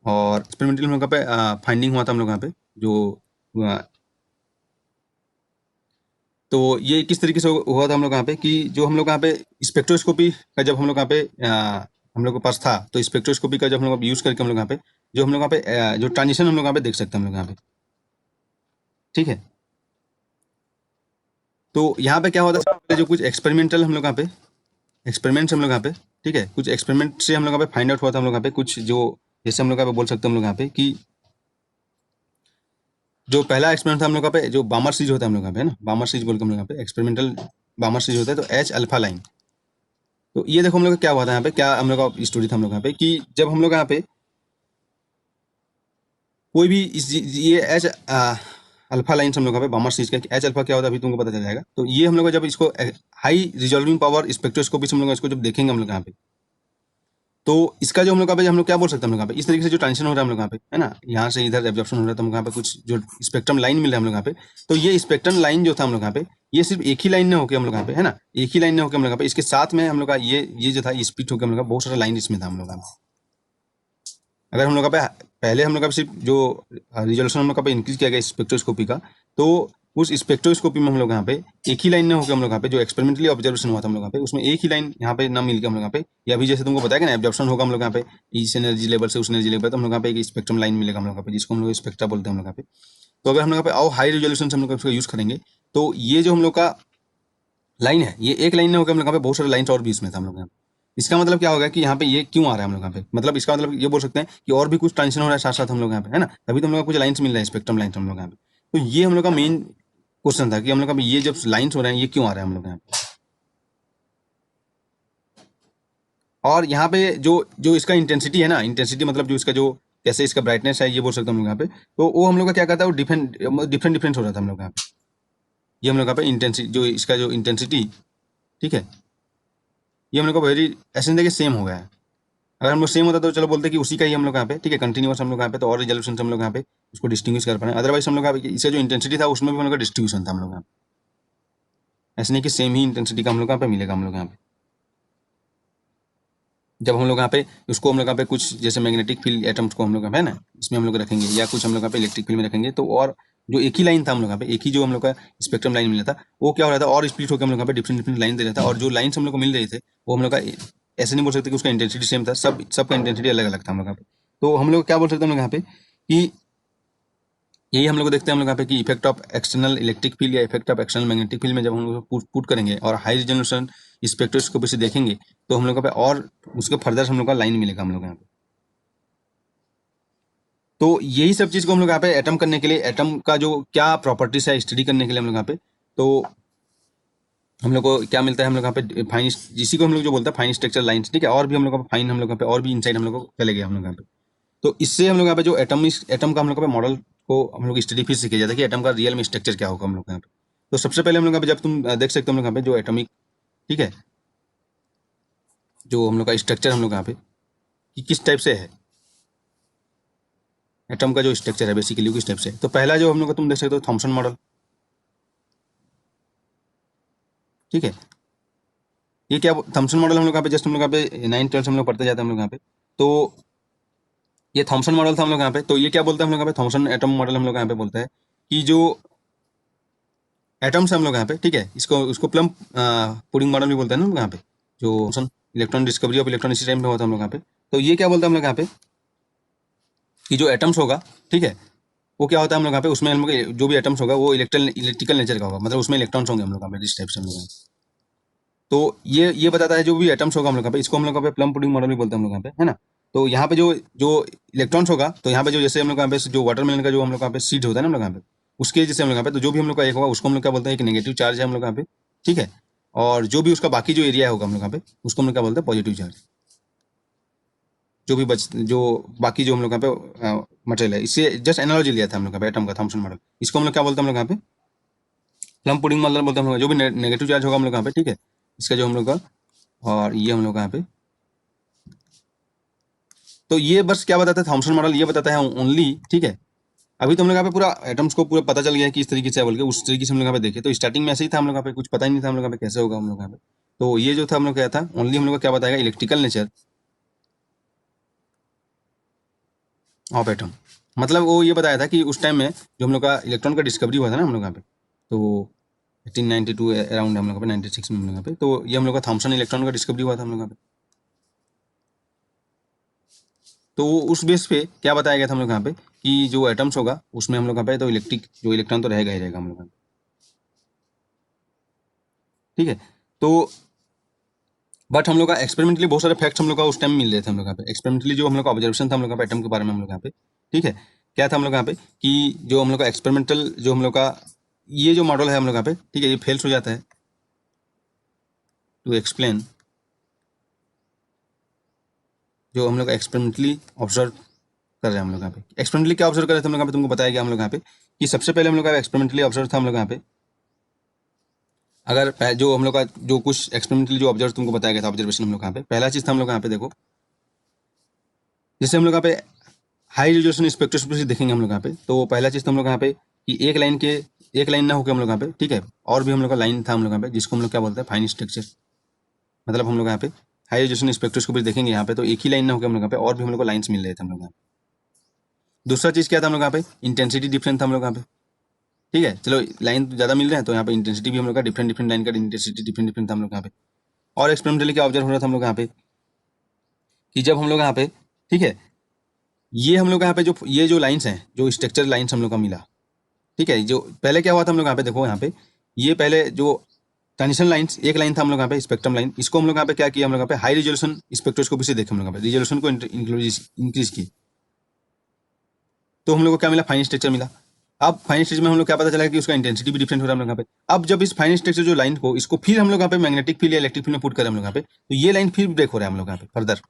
और एक्सपेरिमेंटल हम लोग यहाँ पे फाइंडिंग हुआ था हम लोग यहाँ पे जो तो ये किस तरीके से हुआ था हम लोग यहाँ पे कि जो हम लोग यहाँ पे स्पेक्ट्रोस्कोपी का जब हम लोग यहाँ पे हम लोग के पास था, तो स्पेक्ट्रोस्कोपी का जब हम लोग यूज़ करके हम लोग यहाँ पे जो हम लोग यहाँ पे जो ट्रांजिशन हम लोग यहाँ पे देख सकते हैं हम लोग यहाँ पे, ठीक है। तो यहाँ पे क्या होता है जो कुछ एक्सपेरिमेंटल हम लोग यहाँ पे एक्सपेरिमेंट्स हम लोग यहाँ पे ठीक है, कुछ एक्सपेरिमेंट से हम लोग यहाँ पे फाइंड आउट हुआ था हम लोग यहाँ पे कुछ जो, जैसे हम लोग यहाँ पे बोल सकते हैं हम लोग यहाँ पे कि जो पहला एक्सपेरिमेंट था हम लोग यहाँ पे, जो बामर सीरीज होता है हम लोग यहाँ पे, है ना, बामर सीरीज बोल के हम लोग यहाँ पे एक्सपेरिमेंटल बामर सीरीज होता है, तो एच अल्फा लाइन। तो ये देखो हम लोग का क्या हुआ था यहाँ पे, क्या हम लोग का स्टोरी था हम लोग यहाँ पे कि जब हम लोग यहाँ पे कोई भी ये एच अल्फा लाइन हम लोग यहाँ पे बामर सीरीज का एच अल्फा क्या होता है अभी तुमको पता चल जाएगा। तो ये हम लोग जब इसको हाई रिजॉल्विंग पावर स्पेक्ट्रोस्कोपी से हम लोग इसको जब देखेंगे हम लोग यहाँ पे, तो इसका जो हम लोग यहाँ पे हम लोग क्या बोल सकते हैं हम लोग यहाँ पे, इस तरीके से जो ट्रांजिशन हो रहा है हम लोग यहाँ पे, है ना, यहाँ से इधर एब्जॉर्प्शन हो रहा है, तो हम यहाँ पे कुछ जो स्पेक्ट्रम लाइन मिल रहा है हम लोग यहाँ पे, तो ये स्पेक्ट्रम लाइन जो था हम लोग यहाँ पे, ये सिर्फ एक ही लाइन ने होकर हम लोग यहाँ पे, है ना, एक ही लाइन ने होकर हम लोग यहाँ पे, इसके साथ में हम लोग का ये जो था ये स्प्लिट होकर हम लोग का बहुत सारा लाइन इसमें था हम लोग यहाँ पे। अगर हम लोग पे पहले हम लोग का सिर्फ जो रिजोल्यूशन हम लोग पे इंक्रीज किया गया स्पेक्ट्रोस्कोपी का, तो उस स्पेक्ट्रोस्कोपी में हम लोग यहाँ पे एक ही लाइन में होकर हम लोग यहाँ पे जो एक्सपेरिमेंटली ऑब्जर्वेशन हुआ था हम लोग यहाँ पे, उसमें एक ही लाइन यहाँ पे ना मिलकर हम लोग यहाँ पे, या अभी जैसे तुमको बताया ना एब्जॉर्प्शन होगा हम लोग यहाँ पे इस एनर्जी लेवल से उस एनर्जी लेवल, तो हम लोग यहाँ पे एक स्पेक्ट्रम लाइन मिलेगा हम लोग यहाँ पे, जिसको हम लोग स्पेक्ट्रा बोलते हैं हम लोग यहाँ पे। तो अगर हम लोग यहाँ पे और हाई रिजोल्यूशन से हम लोग इसका यूज करेंगे, तो ये जो हम लोग का लाइन है, ये एक लाइन में होकर हम लोग यहाँ पे बहुत सारे लाइन और भी इसमें था हम लोग यहाँ पे। इसका मतलब क्या होगा कि यहाँ पे ये क्यों आ रहा है हम लोग यहाँ पे, मतलब इसका मतलब ये बोल सकते हैं कि और भी कुछ ट्रांजिशन हो रहा है साथ साथ हम लोग यहाँ पे, है ना, तभी तो हम लोग को कुछ लाइन्स मिल रहा है, स्पेक्ट्रम लाइन्स हम लोग यहाँ पे। तो ये हम लोग का मेन क्वेश्चन था कि हम लोग का ये जब लाइन्स हो रहे हैं ये क्यों आ रहा है हम लोग यहाँ पे। और यहाँ पे जो जो इसका इंटेंसिटी है ना, इंटेंसिटी मतलब जो इसका जो कैसे इसका ब्राइटनेस है ये बोल सकते हैं हम लोग यहाँ पे, तो वो हम लोग का क्या करता है, वो डिफरेंट डिफरेंट डिफरेंट हो रहा था हम लोग यहाँ पे। ये हम लोग यहाँ पे इंटेंसिटी जो इसका जो इंटेंसिटी, ठीक है, ये हम लोग का वेरी ऐसे देखिए सेम हो गया है। अगर हम लोग सेम होता तो चलो बोलते कि उसी का ही हम लोग यहाँ पे, ठीक है, कंटिन्यूअस हम लोग यहाँ पे, तो और रिजोल्यूशन से हम लोग यहाँ पे उसको डिस्टिंग्विश कर पाए। अदरवाइज हम लोग यहाँ पे इसका जो इंटेंसिटी था उसमें भी हम लोग का डिस्ट्रीब्यूशन था हम लोग यहाँ पे, ऐसे नहीं कि सेम ही इंटेंसिटी का हम लोग यहाँ पे मिलेगा हम लोग यहाँ पे। जब हम लोग यहाँ पे उसको हम लोग यहाँ पे कुछ जैसे मैग्नेटिक फील्ड एटम्स को हम लोग यहाँ पे, है ना, इसमें हम लोग रखेंगे, या कुछ हम लोग यहाँ पे इलेक्ट्रिक फील्ड में रखेंगे, तो और जो एक ही लाइन था हम लोग यहाँ पे, एक ही जो हम लोग का स्पेक्ट्रम लाइन मिला था, वो क्या हो रहा था और स्प्लिट होकर हम लोग यहाँ पे डिफरेंट डिफरेंट लाइन दे रहा था। और जो लाइन्स हम लोग को मिल रहे थे वो हम लोग का ऐसे नहीं बोल सकते कि उसका इंटेंसिटी सेम था, सबका इंटेंसिटी अलग अलग था हम लोग यहाँ पे। तो हम लोग क्या बोल सकते हैं हम लोग यहाँ पे कि यही हम लोग को देखते हैं हम लोग यहाँ पे कि effect of external electric field या effect of external magnetic field में जब हम लोग पुट करेंगे और हाई रिजोल्यूशन स्पेक्ट्रोस्कोपी से देखेंगे, तो हम लोग पे और उसके फर्दर हम लोग का लाइन मिलेगा हम लोग यहाँ पे। तो यही सब चीज को हम लोग यहाँ पे एटम करने के लिए, एटम का जो क्या प्रॉपर्टीज है स्टडी करने के लिए हम लोग यहाँ पे, तो हम लोग को क्या मिलता है, हम लोग यहाँ पे फाइन, जिसी को हम लोग जो बोलते हैं फाइन स्ट्रक्चर लाइन्स, ठीक है, और भी हम लोग फाइन हम लोग यहाँ पे और भी इनसाइड हम लोग को चले गए हम लोग यहाँ पे। तो इससे हम लोग यहाँ पे जो एटम का हम लोग पे मॉडल को हम लोग स्टडी फिर सीखे जाता है कि एटम का रियल में स्ट्रक्चर क्या होगा हम लोग यहाँ पे। तो सबसे पहले हम लोग यहाँ पे जब तुम देख सकते हो हम लोग यहाँ पे जो एटॉमिक, ठीक है, जो हम लोग का स्ट्रक्चर हम लोग यहाँ पे कि किस टाइप से है, एटम का जो स्ट्रक्चर है बेसिकली वो किस टाइप से है। तो पहला जो हम लोग का तुम देख सकते हो थॉमसन मॉडल, ठीक है, ये क्या थॉमसन मॉडल हम लोग यहाँ पे जस्ट हम लोग यहाँ पे 9th 12th हम लोग पढ़ते जाते हैं हम लोग यहाँ पे। तो ये थॉमसन मॉडल था हम लोग यहाँ पे। तो ये क्या बोलते हैं हम लोग यहाँ पे, थॉमसन एटम मॉडल हम लोग यहाँ पे बोलता है कि जो एटम्स हम लोग यहाँ पे, ठीक है, इसको उसको प्लम पुडिंग मॉडल भी बोलते हैं ना हम लोग यहाँ पे, जो Thomson electron discovery of electron इसी टाइम पे हुआ था हम लोग यहाँ पे। तो ये क्या बोलते हैं हम लोग यहाँ पे कि जो एटम्स होगा, ठीक है, वो क्या होता है हम लोग यहाँ पे, उसमें हम लोग जो भी एटम्स होगा वो इलेक्ट्रिकल नेचर का होगा, मतलब उसमें इलेक्ट्रॉन्स होंगे हम लोग यहाँ पे जिस टाइप से हम लोग। तो ये बताता है जो भी एटम्स होगा हम लोग यहाँ पे, इसको हम लोग यहाँ पे प्लम पुडिंग मॉडल भी बोलते हैं हम लोग यहाँ पे, है ना। तो यहाँ पे जो जो इलेक्ट्रॉन्स होगा, तो यहाँ पे जो जैसे हम लोग यहाँ पे जो वाटरमेलन का जो हम लोग यहाँ पे सीड होता है ना हम लोग यहाँ पे, उसके जैसे हम लोग यहाँ पे, तो जो भी हम लोग का एक होगा उसको हम लोग क्या बोलते हैं, एक नेगेटिव चार्ज है हम लोग यहाँ पे, ठीक है, और जो भी उसका बाकी जो एरिया होगा हम लोग यहाँ पे उसको हम लोग क्या बोलते हैं, पॉजिटिव चार्ज। जो भी जो बाकी जो हम लोग यहाँ पे मटेरियल है, इससे जस्ट एनालॉजी लिया था हम लोग यहाँ पे एटम का, थॉमसन मॉडल, इसको हम लोग क्या बोलते हैं हम लोग यहाँ पे, प्लम पुडिंग मॉडल बोलते हैं हम लोग। जो भी नेगेटिव चार्ज होगा हम लोग यहाँ पे, ठीक है, इसका जो हम लोग का, और ये हम लोग यहाँ पे, तो ये बस क्या बताता है थॉमसन मॉडल, ये बताता है ओनली, ठीक है। अभी तो हम लोग यहाँ पे पूरा एटम्स को पूरा पता चल गया है कि इस तरीके से बोल के, उस तरीके से हम लोग यहाँ पे देखे। तो स्टार्टिंग में ऐसे ही था हम लोग यहाँ पे, कुछ पता ही नहीं था हम लोग यहाँ पे कैसे होगा हम लोग यहाँ पे। तो ये जो था हम लोग क्या था, ओनली हम लोग को क्या बताएगा, इलेक्ट्रिकल नेचर ऑफ एटम। मतलब वो ये बताया था कि उस टाइम में जो हम लोग का इलेक्ट्रॉन का डिस्कवरी हुआ था ना हम लोग यहाँ पे, तो 1892 अराउंड हम लोग पे, 96 में हम लोग यहाँ पे, तो ये हम लोग का थॉमसन इलेक्ट्रॉन का डिस्कवरी हुआ था हम लोग यहाँ पे। तो उस बेस पे क्या बताया गया था हम लोग यहाँ पे कि जो एटम्स होगा उसमें हम लोग यहाँ पे तो इलेक्ट्रिक जो इलेक्ट्रॉन तो रहेगा ही रहेगा हम लोग यहाँ पे, ठीक है। तो बट हम लोग का एक्सपेरिमेंटली बहुत सारे फैक्ट्स हम लोग का उस टाइम मिल रहे थे हम लोग यहाँ पे। एक्सपेरिमेंटली जो हम लोग का ऑब्जर्वेशन था हम लोग का एटम के बारे में हम लोग यहाँ पे, ठीक है, क्या था हम लोग यहाँ पे कि जो हम लोग का एक्सपेरिमेंटल जो हम लोग का ये जो मॉडल है हम लोग यहाँ पे, ठीक है, ये फेल्स हो जाता है टू एक्सप्लेन जो हम लोग एक्सपेरिमेंटली ऑब्जर्व कर रहे हैं हम लोग यहाँ पे। एक्सपेरिमेंटली क्या ऑब्जर्व कर रहे थे हम लोग यहाँ पे, तुमको बताया गया हम लोग यहाँ पे कि सबसे पहले हम लोग का एक्सपेरिमेंटली ऑब्जर्व था हम लोग यहाँ पे, अगर जो हम लोग का जो कुछ एक्सपेरिमेंटली जो ऑब्जर्व तुमको बताया गया था ऑब्जर्वेशन हम लोग यहाँ पे, पहला चीज था हम लोग यहाँ पे देखो, जैसे हम लोग यहाँ पे हाई रेजोल्यूशन स्पेक्ट्रोस्कोपी देखेंगे हम लोग यहाँ पे, तो पहला चीज तो हम लोग यहाँ पे कि एक लाइन ना होकर हम लोग यहाँ पे, ठीक है, और भी हम लोग का लाइन था हम लोग यहाँ पे जिसको हम लोग क्या बोलते हैं फाइन स्ट्रक्चर। मतलब हम लोग यहाँ पे हाई रेजोल्यूशन स्पेक्ट्रोस्कोपी देखेंगे यहाँ पे तो एक ही लाइन ना होकर हम लोग यहाँ पे और भी हम लोग को लाइन्स मिल रहे थे हम लोग यहाँ पे। दूसरा चीज क्या था हम लोग यहाँ पे, इंटेंसिटी डिफरेंट था हम लोग यहाँ पे, ठीक है, चलो लाइन ज्यादा मिल रहे हैं तो यहाँ पे इंटेंसिटी भी हम लोग का डिफरेंट डिफरेंट लाइन का इंटेंसिटी डिफरेंट डिफरेंट था हम लोग यहाँ पे। और एक्सपेरिमेंटली क्या ऑब्जर्व हो रहा था हम लोग यहाँ पे कि जब हम लोग यहाँ पे, ठीक है, ये हम लोग यहाँ पे जो ये जो लाइन्स हैं जो स्ट्रक्चर लाइन्स हम लोग का मिला, ठीक है, जो पहले क्या हुआ था हम लोग यहाँ पे देखो यहाँ पे ये पहले जो ट्रांजिशन लाइन्स एक लाइन था हम लोग यहाँ पे स्पेक्ट्रम लाइन, इसको हम लोग यहाँ पे क्या किया हम लोग यहाँ पे हाई रिजोल्यूशन स्पेक्ट्रोस्कोपी से देखे हम लोग यहाँ पे रिजोल्यूशन को इंक्रीज की तो हम लोग को क्या मिला फाइन स्ट्रक्चर मिला। अब फाइन स्ट्रक्चर में हम लोग क्या पता चला कि उसका इंटेंसिटी भी डिफरेंट हो रहा है हम लोग यहाँ पे। अब जब इस फाइन स्ट्रक्चर जो लाइन को इसको फिर हम लोग यहाँ पे मैग्नेटिक फील्ड या इलेक्ट्रिक फील्ड में पुट करें हम लोग यहाँ पे तो ये लाइन फिर ब्रेक हो रहा है हम लोग यहाँ पे फर्दर,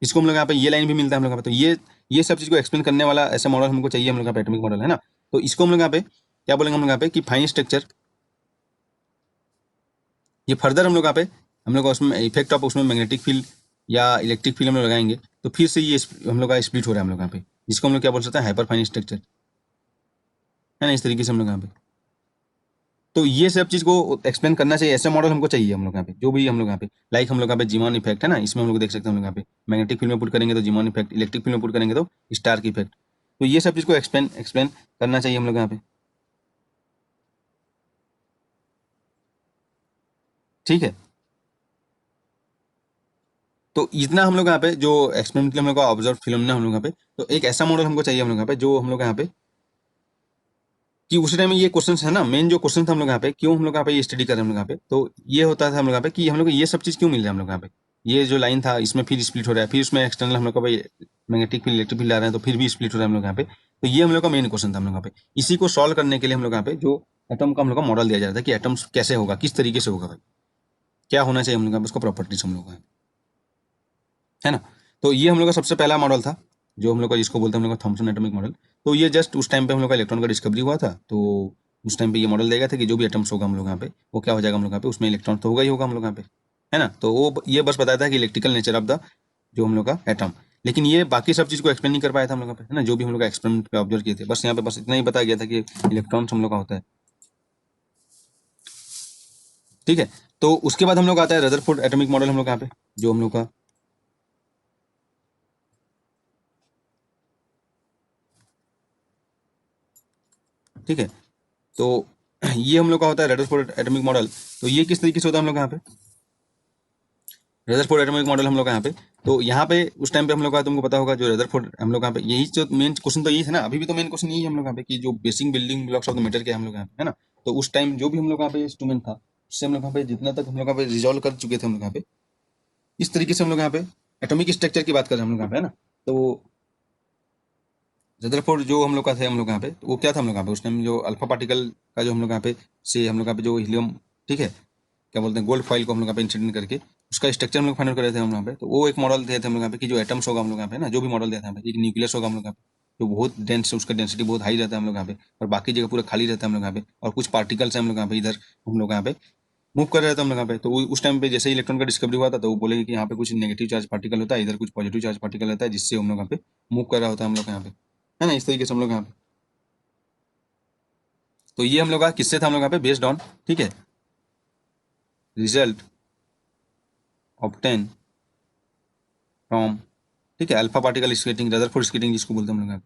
इसको हम लोग यहाँ पे ये लाइन भी मिलता है हम लोग यहाँ पे। तो ये सब चीज को एक्सप्लेन करने वाला ऐसा मॉडल हमको चाहिए हम लोग यहाँ पे एटॉमिक मॉडल है ना। तो इसको हम लोग यहाँ पे क्या बोलेंगे हम लोग यहाँ पे कि फाइन स्ट्रक्चर, ये फर्दर हम लोग यहाँ पे हम लोग उसमें इफेक्ट ऑफ उसमें मैग्नेटिक फील्ड या इलेक्ट्रिक फील्ड हम लोग लगाएंगे तो फिर से ये हम लोग का स्प्लिट हो रहा है हम लोग यहाँ पे, जिसको हम लोग क्या बोल सकते हैं हाइपर फाइन स्ट्रक्चर, है ना, इस तरीके से हम लोग यहाँ पे। तो ये सब चीज को एक्सप्लेन करना चाहिए, ऐसा मॉडल हमको चाहिए हम लोग यहाँ पे जो भी हम लोग यहाँ पे लाइक हम लोग यहाँ पे जीमॉन इफेक्ट है ना, इसमें हम लोग देख सकते हैं हम लोग यहाँ पे मैग्नेटिक फील्ड में पुट करेंगे तो जीमॉन इफेक्ट, इलेक्ट्रिक फील्ड में पुट करेंगे तो स्टार की इफेक्ट। तो ये सब चीज को एक्सप्लेन करना चाहिए हम लोग यहाँ पे, ठीक है। तो इतना हम लोग यहाँ पे जो एक्सपेरिमेंटली हम लोग का ऑब्जर्व फिल्म ने हम लोग यहाँ पे, तो एक ऐसा मॉडल हमको चाहिए हम लोग यहाँ पे जो हम लोग यहाँ पे कि उस टाइम में ये क्वेश्चन है ना, मेन जो क्वेश्चन था हम लोग यहाँ पे क्यों हम लोग यहाँ पे ये स्टडी कर रहे हैं हम लोग यहाँ पे, तो ये होता था हम लोग यहाँ पे कि हम लोग को ये सब चीज क्यों मिल रहा है हम लोग यहाँ पे, ये जो लाइन था इसमें फिर स्प्लिट हो रहा है, फिर उसमें एक्सटर्नल हम लोग का भाई मैग्नेटिक फील्ड इलेक्ट्रिक फील्ड आ रहे हैं तो फिर भी स्प्लिट हो रहा है हम लोग यहाँ पे। तो ये हम लोग का मेन क्वेश्चन था हम लोग यहाँ पे, इसी को सॉल्व करने के लिए हम लोग यहाँ पे जो एटम का हम लोग का मॉडल दिया जा रहा था कि एटम्स कैसे होगा, किस तरीके से होगा भाई, क्या होना चाहिए हम लोग उसको प्रॉपर्टीज हम लोग का, है ना। तो ये हम लोग का सबसे पहला मॉडल था जो हम लोग का जिसको बोलते हैं हम लोग का थॉमसन एटॉमिक मॉडल। तो ये जस्ट उस टाइम पे हम लोग का इलेक्ट्रॉन का डिस्कवरी हुआ था तो उस टाइम पे ये मॉडल देगा था कि जो भी एटम्स होगा हम लोग यहाँ पे वो क्या हो जाएगा हम लोग यहाँ पे उसमें इलेक्ट्रॉन तो होगा ही होगा हम लोग यहाँ पे, है ना। तो वो ये बस बताया था कि इलेक्ट्रिकल नेचर ऑफ द जो हम लोग का एटम, लेकिन ये बाकी सब चीज को एक्सप्लेन नहीं कर पाया था हम लोग पे, है ना, जो भी हम लोग का एक्सपेरिमेंट पे ऑब्जर्व किए थे बस यहाँ पे बस इतना ही बताया गया था कि इलेक्ट्रॉन्स हम लोग का होता है, ठीक है। तो उसके बाद हम लोग आता है रदरफोर्ड एटॉमिक मॉडल हम लोग यहाँ पे जो हम लोग का, ठीक है। तो ये हम लोग का होता है रदरफोर्ड एटॉमिक मॉडल। तो ये किस तरीके से होता है हम लोग यहाँ पे रदरफोर्ड एटॉमिक मॉडल हम लोग का यहाँ पे, तो यहाँ पे उस टाइम पे हम लोग का तुमको पता होगा जो रदरफोर्ड हम लोग यहाँ पे यही जो मेन क्वेश्चन तो यही है ना, अभी भी तो मेन क्वेश्चन यही है हम लोग यहाँ पे कि जो basic building blocks of the matter के हम लोग यहाँ पे, है ना। तो उस टाइम जो भी हम लोग यहाँ पे इंस्ट्रूमेंट था उससे हम लोग यहाँ पे जितना तक हम लोग यहाँ पे रिजॉल्व कर चुके थे हम लोग यहाँ पे, इस तरीके से हम लोग यहाँ पे एटॉमिक स्ट्रक्चर की बात कर रहे हैं हम लोग यहाँ पे, है ना। तो रदरफोर्ड जो हम लोग का थे हम लोग यहाँ पे, तो वो क्या था हम लोग यहाँ पे उस टाइम जो अल्फा पार्टिकल का जो हम लोग यहाँ पे से हम लोग यहाँ पे जो हीलियम, ठीक है, क्या बोलते हैं गोल्ड फॉइल को हम लोग यहाँ पे इंसिडेंट करके उसका स्ट्रक्चर हम लोग फाइंड आउट कर रहे थे हम लोग यहाँ पे। तो वो एक मॉडल दिए थे हम लोग यहाँ पे कि जो एटम्स होगा हम लोग यहाँ पे ना, जो भी मॉडल दिया था यहाँ पे एक न्यूक्लियस होगा हम लोग यहाँ पे जो बहुत डेंस, उसका डेंसिटी बहुत हाई रहता है हम लोग यहाँ पे और बाकी जगह पूरा खाली रहता है हम लोग यहाँ पे, और कुछ पार्टिकल्स हैं हम लोग यहाँ पे इधर हम लोग यहाँ पे मूव कर रहे थे हम लोग यहाँ पे। तो उस टाइम पे जैसे ही इलेक्ट्रॉन का डिस्कवरी हुआ था तो वो बोलेंगे कि यहाँ पे कुछ नेगेटिव चार्ज पार्टिकल होता है, इधर कुछ पॉजिटिव चार्ज पार्टिकल रहता है जिससे हम लोग यहाँ पे मूव कर रहा होता है हम लोग यहाँ पे, है ना, इस तरीके से हम लोग यहाँ पे। तो ये हम लोग का किससे था हम लोग यहाँ पे बेस्ड ऑन, ठीक है, रिजल्ट ऑब्टेन फ्रॉम, ठीक है, alpha particle skating Rutherford skating जिसको बोलते हैं हम लोग यहाँ पे,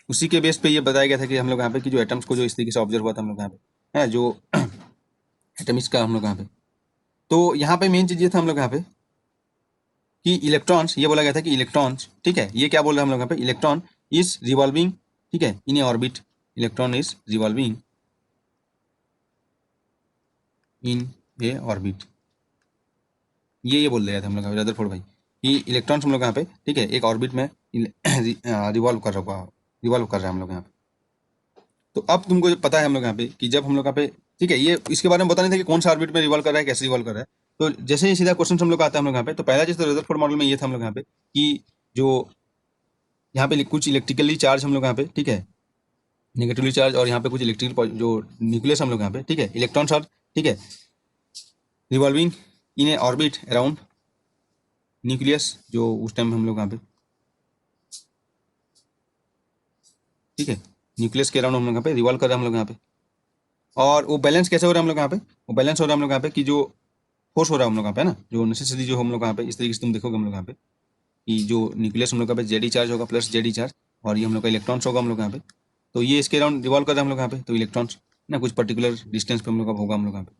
उसी के बेस पे ये बताया गया था कि हम लोग यहाँ पे कि जो एटम्स को जो इस तरीके से ऑब्जर्व हुआ था हम लोग यहाँ पे, है जो एटमिक्स का हम लोग यहाँ पे। तो यहाँ पे मेन चीज ये था हम लोग यहाँ पे कि इलेक्ट्रॉन्स, ये बोला गया था कि इलेक्ट्रॉन्स, ठीक है, ये क्या बोल रहे हैं हम लोग यहाँ पे इलेक्ट्रॉन इज रिवॉल्विंग, ठीक है, in a orbit, electron is revolving in a orbit, ये बोल दिया था हम लोग रदरफोर्ड भाई कि इलेक्ट्रॉन्स हम लोग यहाँ पे, ठीक है, एक ऑर्बिट में रिवॉल्व कर रहा है हम लोग यहाँ पे। तो अब तुमको जो पता है हम लोग यहाँ पे कि जब हम लोग यहाँ पे, ठीक है, ये इसके बारे में बता नहीं था कि कौन सा ऑर्बिट में रिवॉल्व कर रहा है, कैसे रिवॉल्व कर रहा है। तो जैसे ही सीधा क्वेश्चन हम लोग का आता है हम लोग यहाँ पे, तो पहला चीज तो रदरफोर्ड मॉडल में ये था हम लोग यहाँ पे कि जो यहाँ पे कुछ इलेक्ट्रिकली चार्ज हम लोग यहाँ पे, ठीक है, नेगेटिवली चार्ज, और यहाँ पे कुछ इलेक्ट्रिकल जो न्यूक्लियस हम लोग यहाँ पे, ठीक है, इलेक्ट्रॉन्स आर, ठीक है, revolving in a orbit around nucleus, जो उस टाइम हम लोग यहाँ पे, ठीक है, न्यूक्लियस के अराउंड हम लोग यहाँ पे रिवॉल्व कर रहे हैं हम लोग यहाँ पे। और वो बैलेंस कैसे हो रहा है हम लोग यहाँ पे, वो बैलेंस हो रहा है हम लोग यहाँ पे कि जो फोर्स हो रहा है हम लोग यहाँ पे, है ना, जो नेसेसरी जो हम लोग यहाँ पे इस तरीके से तुम देखोगे हम लोग यहाँ पे कि जो न्यूक्लियस हम लोग यहाँ पे जेडी चार्ज होगा प्लस जेडी चार्ज, और ये हम लोग का इलेक्ट्रॉन्स होगा हम लोग यहाँ पे, तो ये इसके अराउंड रिवॉल्व कर रहे हैं हम लोग यहाँ पे, तो इलेक्ट्रॉन्स ना कुछ पर्टिकुलर डिस्टेंस पे हम लोग का होगा हम लोग यहाँ पे।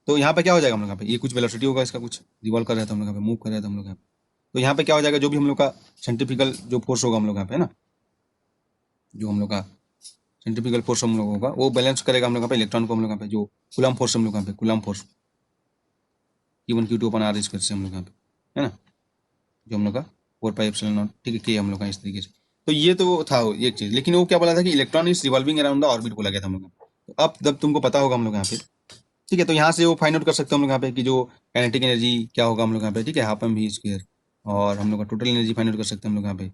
तो यहाँ पे क्या हो जाएगा हम लोग यहाँ पे, ये कुछ वेलोसिटी होगा इसका, कुछ रिवॉल्व कर रहा था हम लोग यहाँ पे, मूव कर रहा था हम लोग यहाँ पे। तो यहाँ पे क्या हो जाएगा, जो भी हम लोग का सेंट्रीफ्यूगल जो फोर्स होगा हम लोग यहाँ पे, है ना, जो हम लोग का सेंट्रीफ्यूगल फोर्स हम लोग होगा वो बैलेंस करेगा हम लोग यहाँ पे इलेक्ट्रॉन को हम लोग यहाँ पे, जो कूलम्ब फोर्स हम लोग यहाँ पे, Coulomb force Q1 Q2 upon r square से हम लोग यहाँ पे, है ना, जो हम लोग का 4πε0, ठीक है, के हम लोग का इस तरीके से। तो ये तो था एक चीज, लेकिन वो क्या बोला था कि electron is revolving around the orbit बोला गया था हम लोग। तो अब जब तुमको पता होगा हम लोग यहाँ पे, ठीक है, तो यहाँ से वो फाइंड आउट कर सकते हो हम लोग यहाँ पे कि जो काइनेटिक एनर्जी क्या होगा हम लोग यहाँ पे, ठीक है, हाफ एम वी स्क्वायर, और हम लोग का टोटल एनर्जी फाइंड आउट कर सकते हैं हम लोग यहाँ पे,